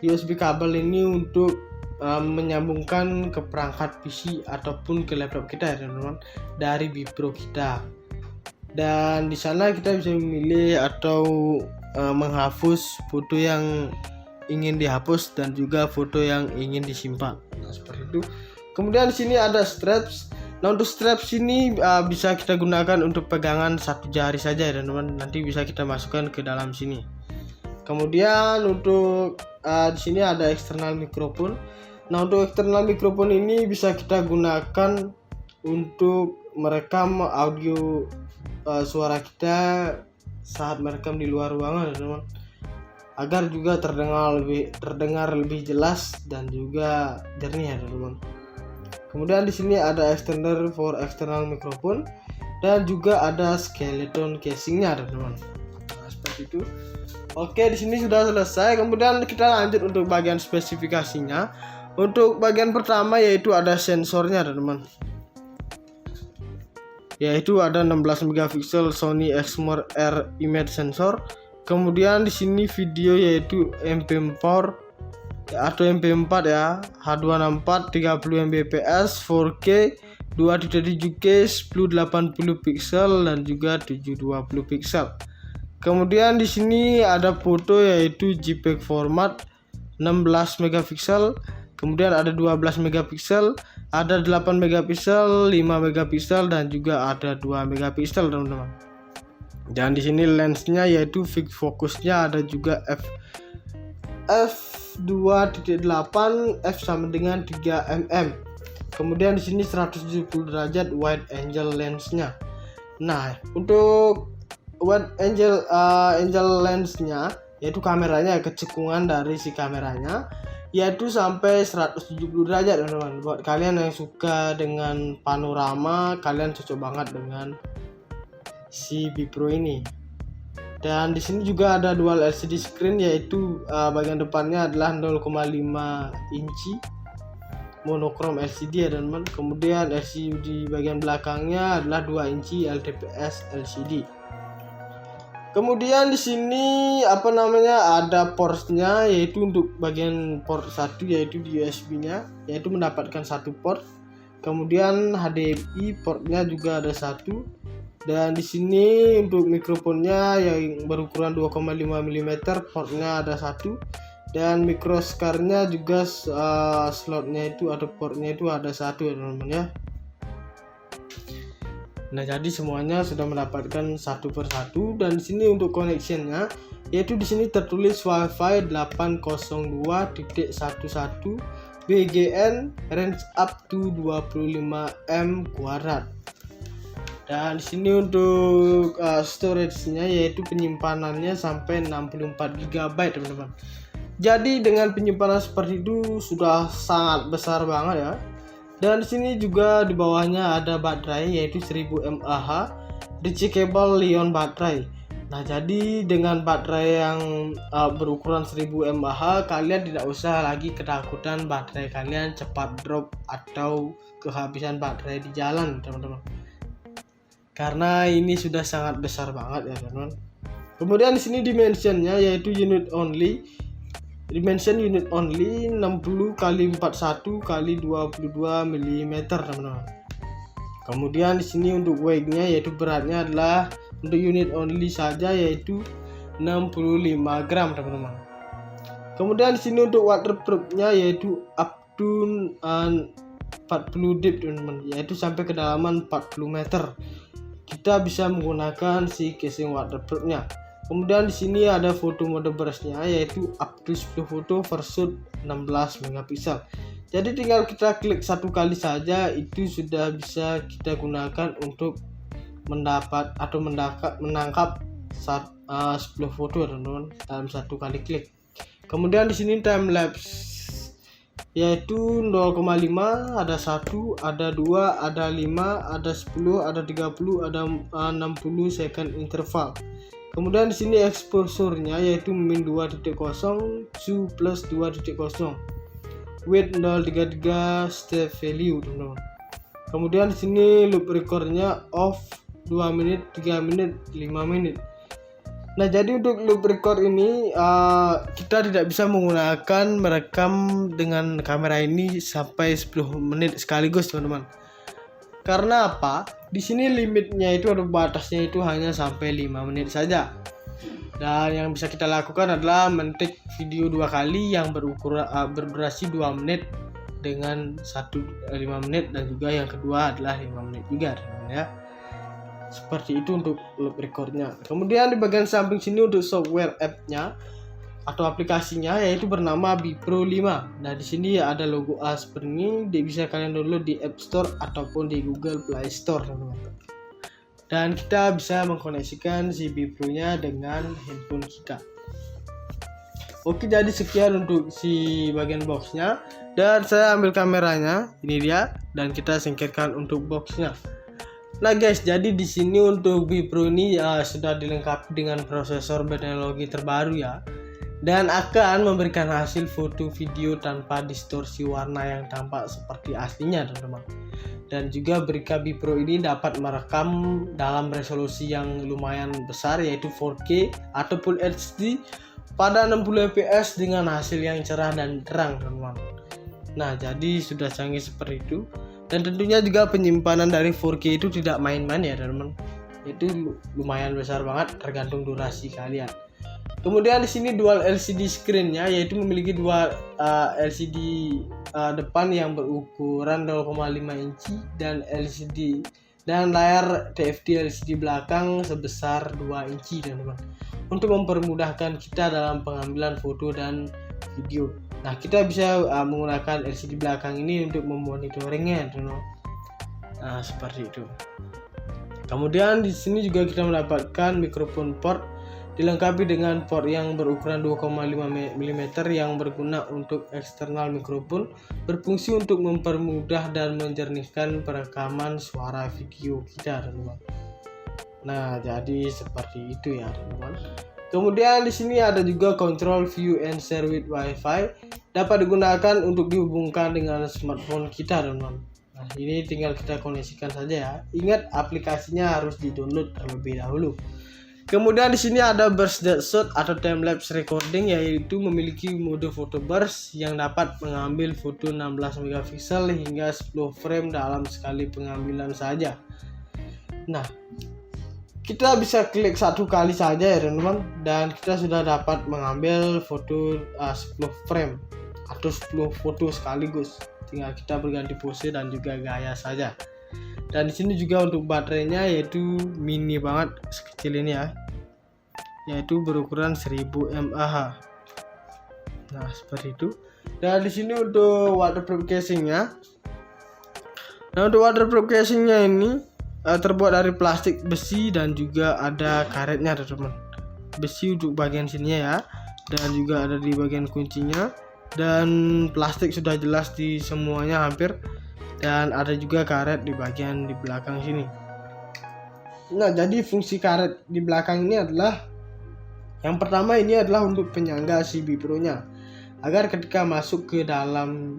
USB kabel ini untuk menyambungkan ke perangkat PC ataupun ke laptop kita ya teman-teman, dari Bipro kita. Dan di sana kita bisa memilih atau menghapus foto yang ingin dihapus dan juga foto yang ingin disimpan. Nah, seperti itu. Kemudian di sini ada straps. Nah, untuk straps ini bisa kita gunakan untuk pegangan satu jari saja ya teman-teman. Nanti bisa kita masukkan ke dalam sini. Kemudian untuk di sini ada external microphone. Nah, untuk external microphone ini bisa kita gunakan untuk merekam audio suara kita saat merekam di luar ruangan, teman-teman, agar juga terdengar lebih jelas dan juga jernih ya teman-teman. Kemudian di sini ada extender for external microphone dan juga ada skeleton casingnya teman-teman. Nah, seperti itu. Oke, di sini sudah selesai. Kemudian kita lanjut untuk bagian spesifikasinya. Untuk bagian pertama yaitu ada sensornya teman-teman. Yaitu ada 16 megapiksel Sony Exmor R image sensor. Kemudian di sini video yaitu MP4 atau MP4 ya, H264 30 Mbps 4K 2.7K 1080 piksel dan juga 720 piksel. Kemudian di sini ada foto yaitu JPEG format 16 megapiksel. Kemudian ada 12 megapiksel, ada 8 megapiksel, 5 megapiksel dan juga ada 2 megapiksel teman-teman. Dan di sini lensnya yaitu fixed fokusnya ada juga f2.8 f sama dengan 3 mm. Kemudian di sini 170 derajat wide angle lensnya. Nah, untuk wide angle lensnya yaitu kameranya, kecekungan dari si kameranya yaitu sampai 170 derajat teman-teman. Buat kalian yang suka dengan panorama, kalian cocok banget dengan si Bipro ini. Dan di sini juga ada dual LCD screen yaitu bagian depannya adalah 0,5 inci monokrom LCD ya teman-teman. Kemudian LCD bagian belakangnya adalah 2 inci LTPS LCD. Kemudian di sini ada portnya yaitu untuk bagian port 1 yaitu di USB-nya yaitu mendapatkan satu port. Kemudian HDMI portnya juga ada satu. Dan di sini untuk mikrofonnya yang berukuran 2,5 mm portnya ada satu. Dan microscarnya juga slotnya itu atau portnya itu ada satu ya teman-teman ya. Nah, jadi semuanya sudah mendapatkan satu per satu. Dan di sini untuk connectionnya yaitu di sini tertulis Wi-Fi 802.11 BGN range up to 25 m². Dan di sini untuk storage-nya yaitu penyimpanannya sampai 64 GB teman-teman. Jadi dengan penyimpanan seperti itu sudah sangat besar banget ya. Dan di sini juga di bawahnya ada baterai yaitu 1000 mAh recyclable Li-ion baterai. Nah, jadi dengan baterai yang berukuran 1000 mAh, kalian tidak usah lagi ketakutan baterai kalian cepat drop atau kehabisan baterai di jalan, teman-teman. Karena ini sudah sangat besar banget ya, teman-teman. Kemudian di sini dimensionnya yaitu unit only. Dimension unit only 60 x 41 x 22 mm, teman-teman. Kemudian di sini untuk weight-nya yaitu beratnya adalah untuk unit only saja yaitu 65 gram, teman-teman. Kemudian di sini untuk waterproof-nya yaitu up to 40 deep, teman-teman, yaitu sampai kedalaman 40 meter. Kita bisa menggunakan si casing waterproof-nya. Kemudian di sini ada foto mode burst-nya yaitu up to 10 foto versus 16 megapiksel. Jadi tinggal kita klik satu kali saja, itu sudah bisa kita gunakan untuk mendapat atau menangkap 10 foto, teman-teman, dalam satu kali klik. Kemudian di sini time lapse yaitu 0,5, ada 1, ada 2, ada 5, ada 10, ada 30, ada 60 second interval. Kemudian di sini exposure-nya yaitu min 2.0, Su plus 2.0, weight 033 step value, teman-teman. Kemudian di sini loop record-nya off 2 menit, 3 menit, 5 menit. Nah, jadi untuk loop record ini kita tidak bisa menggunakan merekam dengan kamera ini sampai 10 menit sekaligus, teman-teman. Karena apa? Di sini limitnya itu atau batasnya itu hanya sampai 5 menit saja. Dan yang bisa kita lakukan adalah men-take video 2 kali yang berdurasi 2 menit dengan 5 menit, dan juga yang kedua adalah 5 menit juga, teman-teman ya. Seperti itu untuk loop recordnya. Kemudian di bagian samping sini untuk software app-nya atau aplikasinya yaitu bernama Bipro 5. Nah, di sini ada logo A seperti ini. Bisa kalian download di App Store ataupun di Google Play Store, teman-teman. Dan kita bisa mengkoneksikan si Bipro-nya dengan handphone kita. Oke, jadi sekian untuk si bagian boxnya. Dan saya ambil kameranya, ini dia, dan kita singkirkan untuk boxnya. Nah guys, jadi di sini untuk Bipro ini sudah dilengkapi dengan prosesor berteknologi terbaru ya, dan akan memberikan hasil foto video tanpa distorsi warna yang tampak seperti aslinya, teman-teman. Dan juga Brika Bipro ini dapat merekam dalam resolusi yang lumayan besar yaitu 4K atau Full HD pada 60 fps dengan hasil yang cerah dan terang, teman-teman. Nah, jadi sudah canggih seperti itu. Dan tentunya juga penyimpanan dari 4K itu tidak main-main ya, teman-teman. Itu lumayan besar banget tergantung durasi kalian. Kemudian di sini dual LCD screen-nya yaitu memiliki dua LCD depan yang berukuran 0,5 inci dan layar TFT LCD belakang sebesar 2 inci, teman-teman. Untuk mempermudahkan kita dalam pengambilan foto dan video. Nah, kita bisa menggunakan LCD belakang ini untuk memonitoringnya, teman-teman. Nah, seperti itu. Kemudian di sini juga kita mendapatkan mikrofon port dilengkapi dengan port yang berukuran 2,5 mm yang berguna untuk eksternal mikrofon, berfungsi untuk mempermudah dan menjernihkan perekaman suara video kita, teman-teman. Nah, jadi seperti itu ya, teman-teman. Kemudian di sini ada juga control view and share with Wi-Fi, dapat digunakan untuk dihubungkan dengan smartphone kita, teman-teman. Nah, ini tinggal kita koneksikan saja ya. Ingat, aplikasinya harus di-download terlebih dahulu. Kemudian di sini ada burst depth shot atau time lapse recording, yaitu memiliki mode foto burst yang dapat mengambil foto 16 megapiksel hingga 10 frame dalam sekali pengambilan saja. Nah, kita bisa klik satu kali saja ya, teman-teman, dan kita sudah dapat mengambil foto 10 frame atau 10 foto sekaligus. Tinggal kita berganti pose dan juga gaya saja. Dan di sini juga untuk baterainya yaitu mini banget, sekecil ini ya, yaitu berukuran 1000 mAh. Nah, seperti itu. Dan di sini untuk waterproof casingnya. Nah, untuk waterproof casingnya ini terbuat dari plastik, besi, dan juga ada karetnya, teman-teman. Besi untuk bagian sininya ya, dan juga ada di bagian kuncinya, dan plastik sudah jelas di semuanya hampir, dan ada juga karet di bagian di belakang sini. Nah, jadi fungsi karet di belakang ini adalah, yang pertama ini adalah untuk penyangga si Bipro-nya, agar ketika masuk ke dalam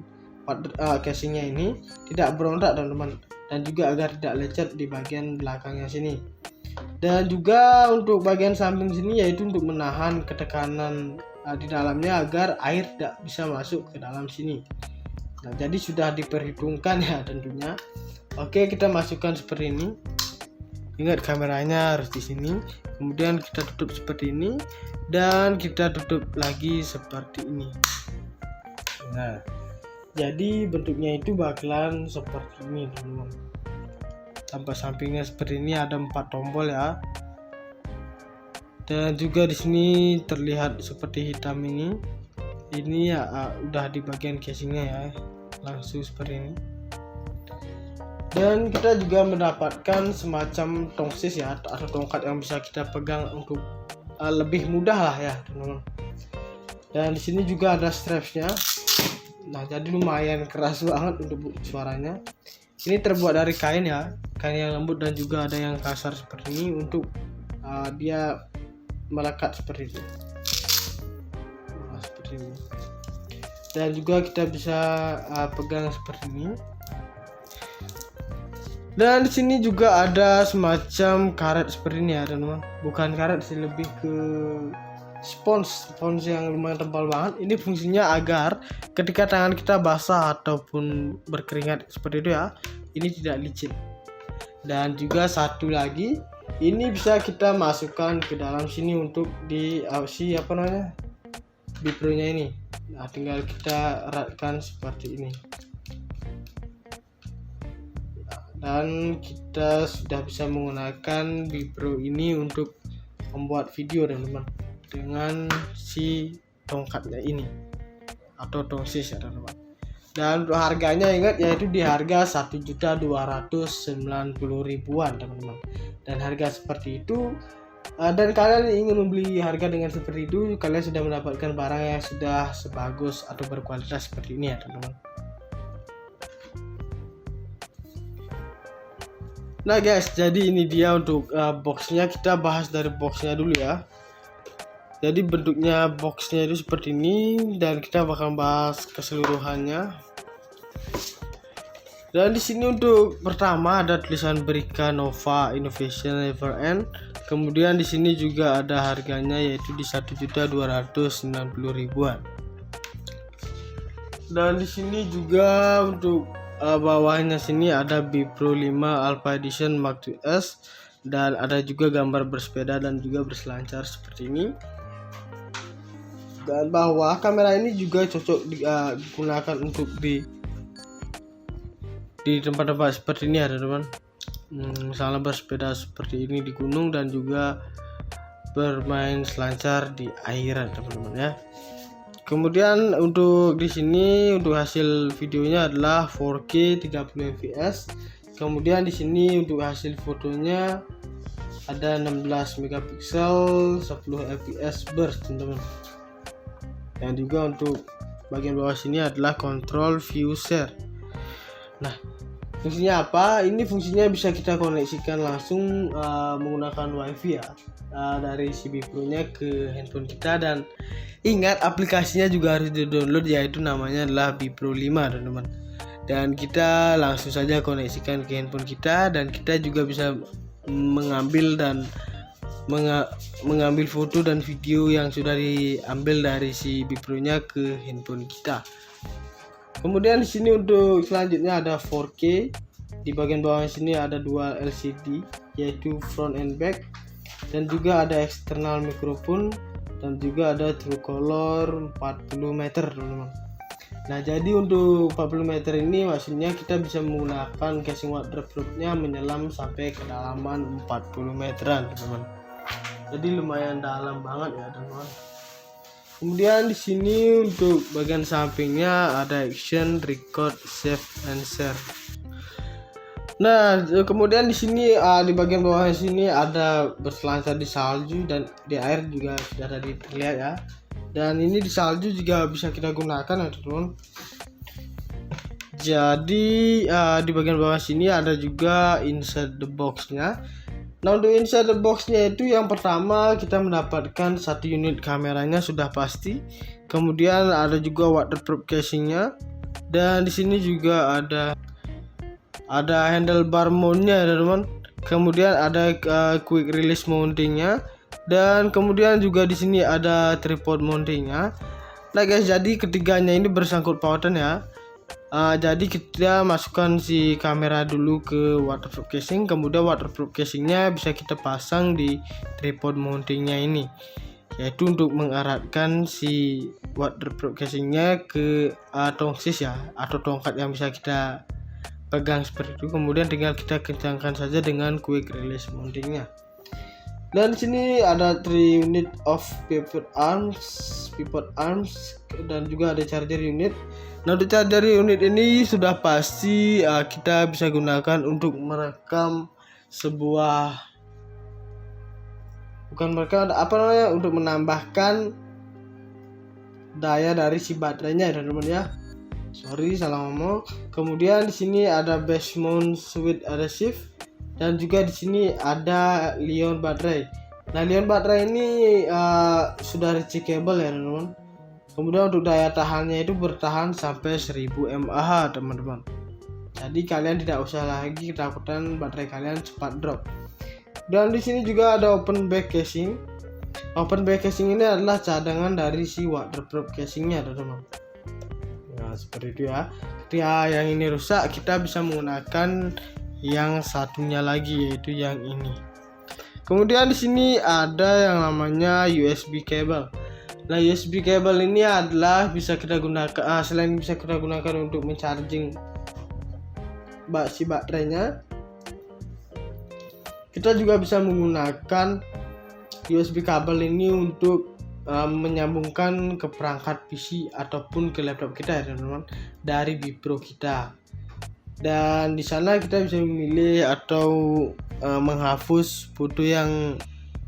casingnya ini tidak berontak teman-teman, dan juga agar tidak lecet di bagian belakangnya sini. Dan juga untuk bagian samping sini yaitu untuk menahan ketekanan di dalamnya agar air tidak bisa masuk ke dalam sini. Nah, jadi sudah diperhitungkan ya tentunya. Oke, kita masukkan seperti ini. Ingat kameranya harus di sini. Kemudian kita tutup seperti ini dan kita tutup lagi seperti ini. Nah, jadi bentuknya itu bakalan seperti ini teman-teman. Tampak sampingnya seperti ini, ada 4 tombol ya. Dan juga di sini terlihat seperti hitam ini. Ini ya udah di bagian casingnya ya, langsung seperti ini. Dan kita juga mendapatkan semacam tongsis ya, atau tongkat yang bisa kita pegang untuk lebih mudah lah ya teman-teman. Dan di sini juga ada strapsnya. Nah, jadi lumayan keras banget untuk suaranya. Ini terbuat dari kain ya, kain yang lembut dan juga ada yang kasar seperti ini untuk dia melekat seperti itu. Nah, seperti ini. Dan juga kita bisa pegang seperti ini. Dan di sini juga ada semacam karet seperti ini ya teman-teman. Bukan karet sih, lebih ke spons yang lumayan tebal banget. Ini fungsinya agar ketika tangan kita basah ataupun berkeringat seperti itu ya, ini tidak licin. Dan juga satu lagi, ini bisa kita masukkan ke dalam sini untuk di Bipro-nya ini. Nah, tinggal kita eratkan seperti ini. Dan kita sudah bisa menggunakan Bipro ini untuk membuat video teman-teman dengan si tongkatnya ini atau tongsis ya teman-teman. Dan untuk harganya ingat yaitu di harga 1.290.000-an teman-teman. Dan harga seperti itu dan kalian ingin membeli harga dengan seperti itu, kalian sudah mendapatkan barang yang sudah sebagus atau berkualitas seperti ini ya teman-teman. Nah guys, jadi ini dia untuk boxnya. Kita bahas dari boxnya dulu ya. Jadi bentuknya boxnya itu seperti ini, dan kita bakal bahas keseluruhannya. Dan di sini untuk pertama ada tulisan Brica Nova Innovation Never End. Kemudian di sini juga ada harganya yaitu di 1.290.000-an. Dan di sini juga untuk bawahnya sini ada Bipro 5 Alpha Edition Mark IIs, dan ada juga gambar bersepeda dan juga berselancar seperti ini. Dan bawah kamera ini juga cocok digunakan untuk di tempat-tempat seperti ini ya teman-teman. Misalnya bersepeda seperti ini di gunung dan juga bermain selancar di airan teman-teman ya. Kemudian untuk di sini untuk hasil videonya adalah 4K 30 fps. Kemudian di sini untuk hasil fotonya ada 16 megapiksel 10 fps burst teman-teman. Dan juga untuk bagian bawah sini adalah control view share. Nah, fungsinya apa? Ini fungsinya bisa kita koneksikan langsung menggunakan wifi ya, dari si Bipro-nya ke handphone kita. Dan ingat aplikasinya juga harus di-download, yaitu namanya adalah Bipro 5 teman-teman. Dan kita langsung saja koneksikan ke handphone kita, dan kita juga bisa mengambil foto dan video yang sudah diambil dari si Bipro-nya ke handphone kita. Kemudian di sini untuk selanjutnya ada 4K. Di bagian bawah sini ada dua LCD yaitu front and back, dan juga ada eksternal mikrofon, dan juga ada true color 40 meter teman-teman. Nah, jadi untuk 40 meter ini maksudnya kita bisa menggunakan casing waterproof-nya menyelam sampai kedalaman 40 meteran teman-teman. Jadi lumayan dalam banget ya teman-teman. Kemudian di sini untuk bagian sampingnya ada action, record, save, and share. Nah, kemudian di sini di bagian bawah sini ada berselancar di salju dan di air juga sudah tadi terlihat ya. Dan ini di salju juga bisa kita gunakan ya teman-teman. Jadi di bagian bawah sini ada juga insert the box-nya. Nah, untuk inside the box-nya itu yang pertama kita mendapatkan satu unit kameranya sudah pasti. Kemudian ada juga waterproof casingnya, dan di sini juga ada handlebar mount-nya ya teman. Kemudian ada quick release mounting-nya, dan kemudian juga di sini ada tripod mounting-nya. Nah guys, jadi ketiganya ini bersangkut pautan ya. Jadi kita masukkan si kamera dulu ke waterproof casing, kemudian waterproof casingnya bisa kita pasang di tripod mountingnya ini, yaitu untuk mengeratkan si waterproof casingnya ke tongsis ya, atau tongkat yang bisa kita pegang seperti itu. Kemudian tinggal kita kencangkan saja dengan quick release mountingnya. Dan di sini ada 3 unit of pivot arms, dan juga ada charger unit. Nah, untuk charger unit ini sudah pasti kita bisa gunakan untuk merekam sebuah, untuk menambahkan daya dari si baterainya ya teman-teman ya. Sorry salah ngomong. Kemudian di sini ada base mount switch adhesive, dan juga di sini ada Li-ion baterai. Nah, Li-ion baterai ini sudah recyclable ya teman-teman. Kemudian untuk daya tahannya itu bertahan sampai 1000 mAh teman-teman. Jadi kalian tidak usah lagi ketakutan baterai kalian cepat drop. Dan di sini juga ada open back casing. Open back casing ini adalah cadangan dari si waterproof casingnya teman-teman. Nah, seperti itu ya. Ketika yang ini rusak, kita bisa menggunakan yang satunya lagi, yaitu yang ini. Kemudian di sini ada yang namanya USB cable. Nah, USB cable ini adalah bisa kita gunakan selain bisa kita gunakan untuk mencharging si baterainya, kita juga bisa menggunakan USB kabel ini untuk menyambungkan ke perangkat PC ataupun ke laptop kita ya teman-teman, dari Bipro kita. Dan di sana kita bisa memilih atau menghapus foto yang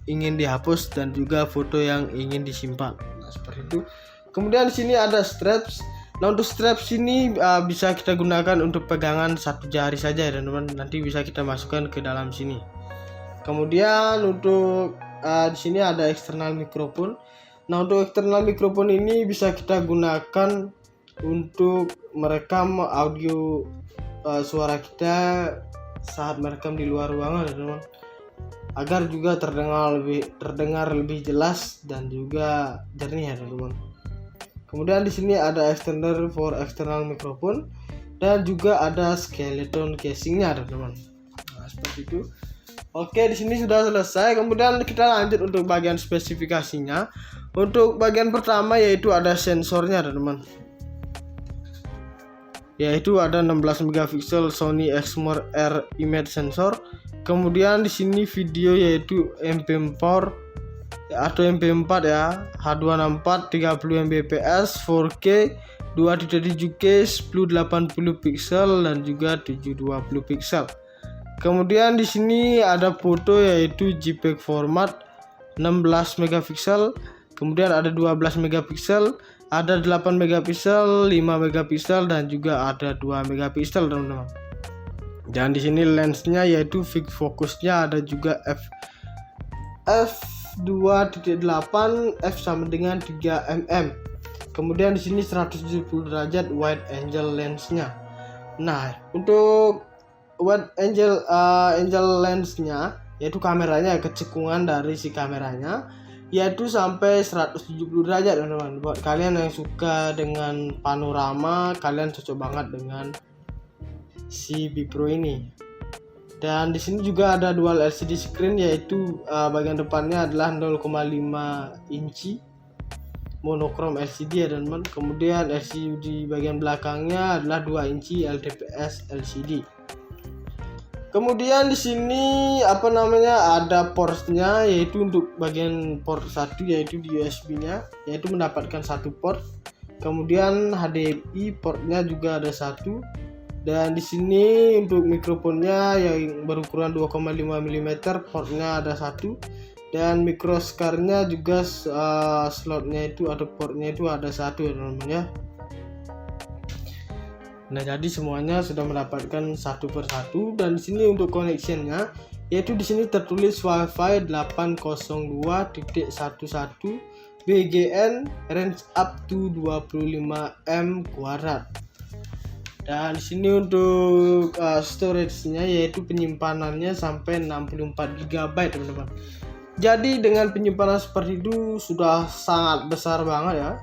ingin dihapus dan juga foto yang ingin disimpan. Nah, seperti itu. Kemudian di sini ada straps. Nah, untuk straps ini bisa kita gunakan untuk pegangan satu jari saja ya teman-teman. Nanti bisa kita masukkan ke dalam sini. Kemudian untuk di sini ada eksternal mikrofon. Nah, untuk eksternal mikrofon ini bisa kita gunakan untuk merekam audio suara kita saat merekam di luar ruangan ya teman-teman, agar juga terdengar lebih jelas dan juga jernih ya teman-teman. Kemudian di sini ada extender for external microphone, dan juga ada skeleton casingnya teman-teman. Nah, seperti itu. Oke, di sini sudah selesai. Kemudian kita lanjut untuk bagian spesifikasinya. Untuk bagian pertama yaitu ada sensornya teman-teman, yaitu ada 16 megapiksel Sony Exmor R image sensor. Kemudian di sini video yaitu MP4 atau MP4 ya, H264 30 Mbps 4K 2.7K 1080 pixel dan juga 720 pixel. Kemudian di sini ada foto yaitu JPEG format 16 megapiksel, kemudian ada 12 megapiksel, ada 8 megapiksel, 5 megapiksel dan juga ada 2 megapiksel teman-teman. Dan di sini lensnya yaitu fixed fokusnya ada juga f2.8 f sama dengan 3 mm. Kemudian di sini 170 derajat wide angle lensnya. Nah, untuk wide angle lensnya yaitu kameranya, kecekungan dari si kameranya yaitu sampai 170 derajat teman-teman. Buat kalian yang suka dengan panorama, kalian cocok banget dengan si Bipro ini. Dan di sini juga ada dual LCD screen, yaitu bagian depannya adalah 0,5 inci monokrom LCD ya teman-teman. Kemudian LCD bagian belakangnya adalah 2 inci LTPS LCD. Kemudian di sini ada portnya, yaitu untuk bagian port 1 yaitu di USB-nya, yaitu mendapatkan satu port. Kemudian HDMI portnya juga ada satu. Dan di sini untuk mikrofonnya yang berukuran 2,5 mm portnya ada satu. Dan microscarnya juga slotnya itu atau portnya itu ada satu ya teman-teman ya. Nah, jadi semuanya sudah mendapatkan satu persatu, dan di sini untuk connectionnya yaitu di sini tertulis Wi-Fi 802.11 BGN range up to 25 M kuadrat. Dan di sini untuk storage-nya yaitu penyimpanannya sampai 64 GB teman-teman. Jadi dengan penyimpanan seperti itu sudah sangat besar banget ya.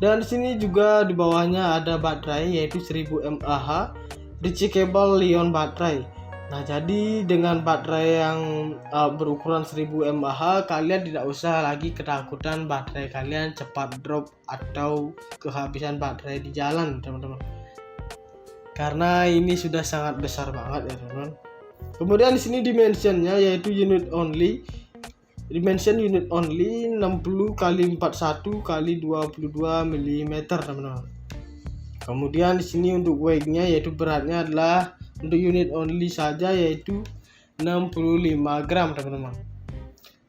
Dan di sini juga di bawahnya ada baterai yaitu 1000 mAh rechargeable Li-ion baterai. Nah, jadi dengan baterai yang berukuran 1000 mAh, kalian tidak usah lagi ketakutan baterai kalian cepat drop atau kehabisan baterai di jalan, teman-teman. Karena ini sudah sangat besar banget ya, teman-teman. Kemudian di sini dimensionnya yaitu unit only. Dimension unit only 60 x 41 x 22 mm, teman-teman. Kemudian di sini untuk weight-nya yaitu beratnya adalah untuk unit only saja yaitu 65 gram, teman-teman.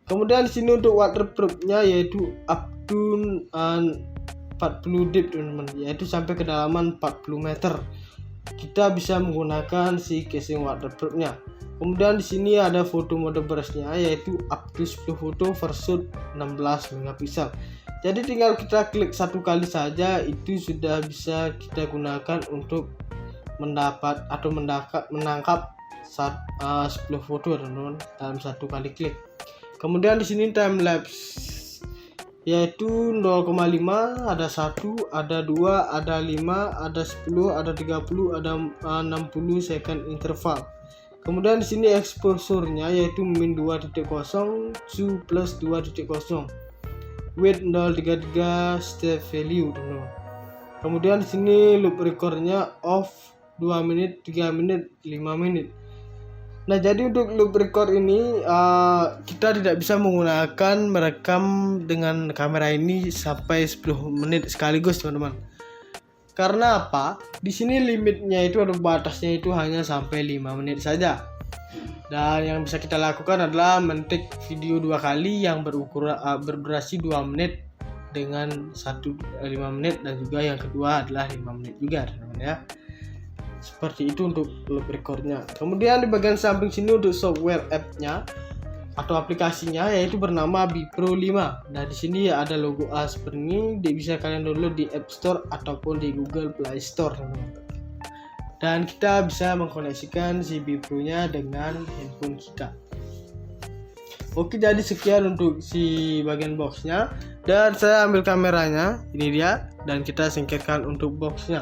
Kemudian di sini untuk waterproof-nya yaitu up to 40 deep, teman-teman, yaitu sampai kedalaman 40 meter. Kita bisa menggunakan si casing waterproof-nya. Kemudian di sini ada foto mode burst-nya yaitu up to 10 foto versus 16 megapiksel. Jadi tinggal kita klik satu kali saja, itu sudah bisa kita gunakan untuk mendapat atau menangkap 10 foto, teman-teman, dalam satu kali klik. Kemudian di sini time lapse yaitu 0,5, ada 1, ada 2, ada 5, ada 10, ada 30, ada 60 second interval. Kemudian di sini exposure-nya yaitu min 2.0 to plus 2.0. Weight 033 step value, teman-teman. Kemudian di sini loop record-nya off 2 menit, 3 menit, 5 menit. Nah, jadi untuk loop record ini kita tidak bisa menggunakan merekam dengan kamera ini sampai 10 menit sekaligus, teman-teman. Karena apa? Di sini limitnya itu atau batasnya itu hanya sampai 5 menit saja. Dan yang bisa kita lakukan adalah men-take video 2 kali yang berdurasi 2 menit dengan 5 menit, dan juga yang kedua adalah 5 menit juga, teman-teman ya. Seperti itu untuk loop recordnya. Kemudian di bagian samping sini untuk software app-nya atau aplikasinya yaitu bernama Bipro 5. Nah, di sini ada logo A seperti ini, bisa kalian download di App Store ataupun di Google Play Store, teman-teman. Dan kita bisa mengkoneksikan si Bipro-nya dengan handphone kita. Oke, jadi sekian untuk si bagian boxnya, dan saya ambil kameranya, ini dia, dan kita singkirkan untuk boxnya.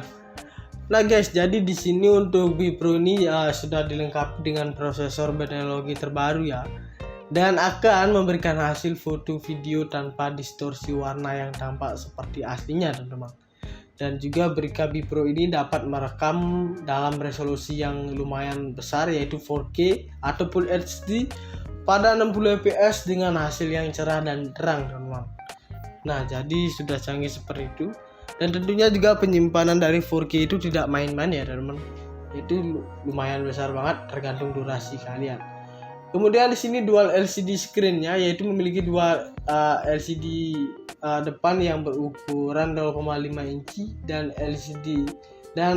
Nah guys, jadi di sini untuk Bipro ini sudah dilengkapi dengan prosesor berteknologi terbaru ya, dan akan memberikan hasil foto video tanpa distorsi warna yang tampak seperti aslinya, teman-teman. Dan juga Bipro ini dapat merekam dalam resolusi yang lumayan besar yaitu 4K atau Full HD pada 60 fps dengan hasil yang cerah dan terang, teman-teman. Nah, jadi sudah canggih seperti itu. Dan tentunya juga penyimpanan dari 4K itu tidak main-main ya, teman-teman. Itu lumayan besar banget tergantung durasi kalian. Kemudian di sini dual LCD screen-nya yaitu memiliki dua LCD depan yang berukuran 0,5 inci dan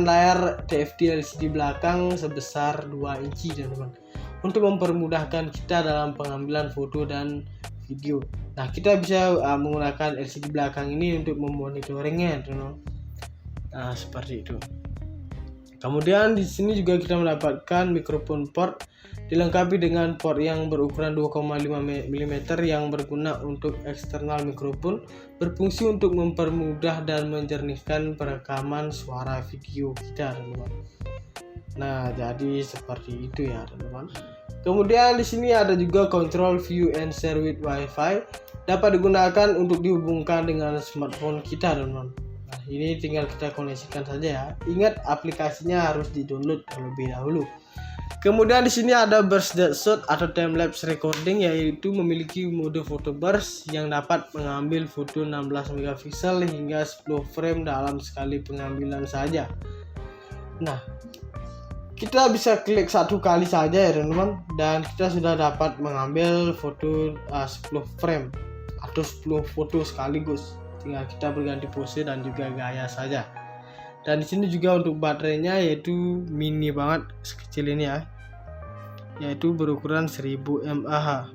layar TFT LCD belakang sebesar 2 inci, teman-teman. Untuk mempermudahkan kita dalam pengambilan foto dan video. Nah, kita bisa menggunakan LCD belakang ini untuk memonitoringnya, teman-teman. Nah, seperti itu. Kemudian di sini juga kita mendapatkan mikrofon port dilengkapi dengan port yang berukuran 2,5 mm yang berguna untuk eksternal mikrofon, berfungsi untuk mempermudah dan menjernihkan perekaman suara video kita, teman-teman. Nah, jadi seperti itu ya, teman-teman. Kemudian di sini ada juga control view and share with Wi-Fi, dapat digunakan untuk dihubungkan dengan smartphone kita, teman-teman. Nah, ini tinggal kita koneksikan saja ya. Ingat, aplikasinya harus di-download terlebih dahulu. Kemudian di sini ada burst shot atau time lapse recording, yaitu memiliki mode photo burst yang dapat mengambil foto 16 megapiksel hingga 10 frame dalam sekali pengambilan saja. Nah, kita bisa klik satu kali saja ya, teman-teman, dan kita sudah dapat mengambil foto 10 frame atau 10 foto sekaligus. Tinggal kita berganti pose dan juga gaya saja. Dan di sini juga untuk baterainya yaitu mini banget, sekecil ini ya, yaitu berukuran 1000 mAh.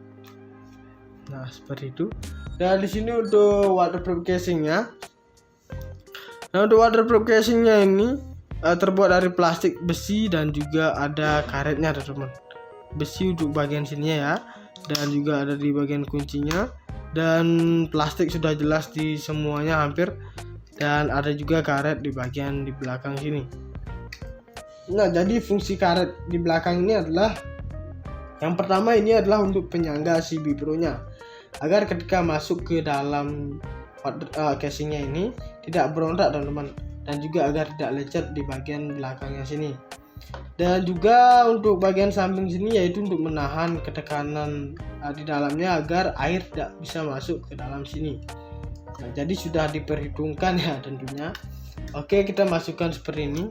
Nah seperti itu. Dan di sini untuk waterproof casingnya. Nah untuk waterproof casingnya ini terbuat dari plastik, besi, dan juga ada karetnya teman-teman. Besi untuk bagian sininya ya, dan juga ada di bagian kuncinya, dan plastik sudah jelas di semuanya hampir, dan ada juga karet di bagian di belakang sini. Nah jadi fungsi karet di belakang ini adalah, yang pertama ini adalah untuk penyangga si Bipro nya, agar ketika masuk ke dalam casingnya ini tidak berontak teman-teman, dan juga agar tidak lecet di bagian belakangnya sini. Dan juga untuk bagian samping sini yaitu untuk menahan ketekanan di dalamnya agar air tidak bisa masuk ke dalam sini. Nah, jadi sudah diperhitungkan ya tentunya. Oke, kita masukkan seperti ini.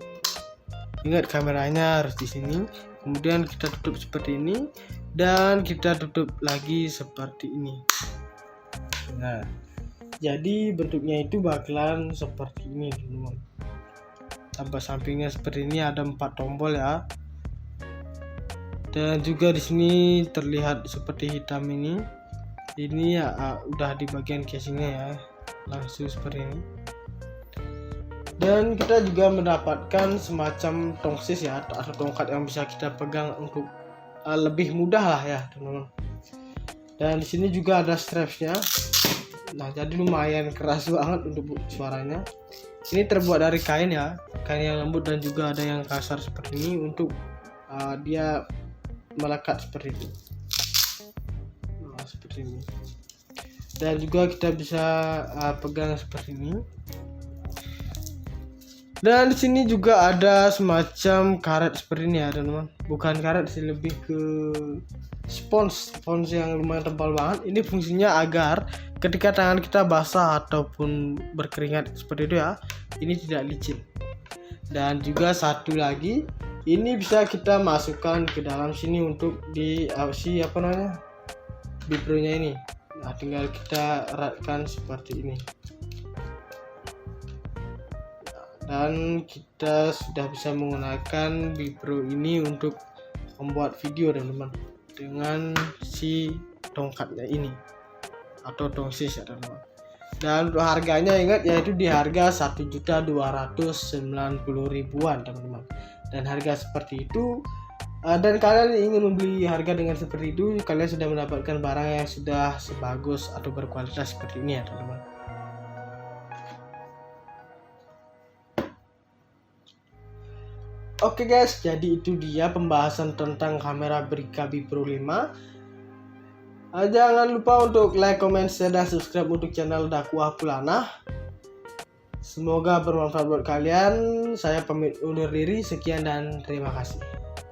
Ingat kameranya harus di sini. Kemudian kita tutup seperti ini, dan kita tutup lagi seperti ini. Nah, jadi bentuknya itu bakalan seperti ini teman-teman. Tambah sampingnya seperti ini, ada 4 tombol ya. Dan juga di sini terlihat seperti hitam ini. Ini ya udah di bagian casingnya ya, langsung seperti ini. Dan kita juga mendapatkan semacam tongsis ya, atau tongkat yang bisa kita pegang untuk lebih mudah lah ya teman-teman. Dan di sini juga ada strapsnya. Nah jadi lumayan keras banget untuk suaranya. Ini terbuat dari kain ya, kain yang lembut dan juga ada yang kasar seperti ini untuk dia melekat seperti itu. Nah, seperti ini. Dan juga kita bisa pegang seperti ini. Dan di sini juga ada semacam karet seperti ini ya teman-teman. Bukan karet sih, lebih ke spons yang lumayan tebal banget. Ini fungsinya agar ketika tangan kita basah ataupun berkeringat seperti itu ya, ini tidak licin. Dan juga satu lagi, ini bisa kita masukkan ke dalam sini untuk di Bipro-nya ini. Nah tinggal kita eratkan seperti ini. Dan kita sudah bisa menggunakan Bipro ini untuk membuat video teman-teman, dengan si tongkatnya ini atau tongsis ya teman-teman. Dan untuk harganya ingat yaitu di harga 1.290.000-an teman-teman. Dan harga seperti itu, dan kalian ingin membeli harga dengan seperti itu, kalian sudah mendapatkan barang yang sudah sebagus atau berkualitas seperti ini ya teman-teman. Oke guys, jadi itu dia pembahasan tentang kamera Brica Bipro 5. Jangan lupa untuk like, comment, share, dan subscribe untuk channel Dakwah Pulanah. Semoga bermanfaat buat kalian. Saya pamit undur diri, sekian dan terima kasih.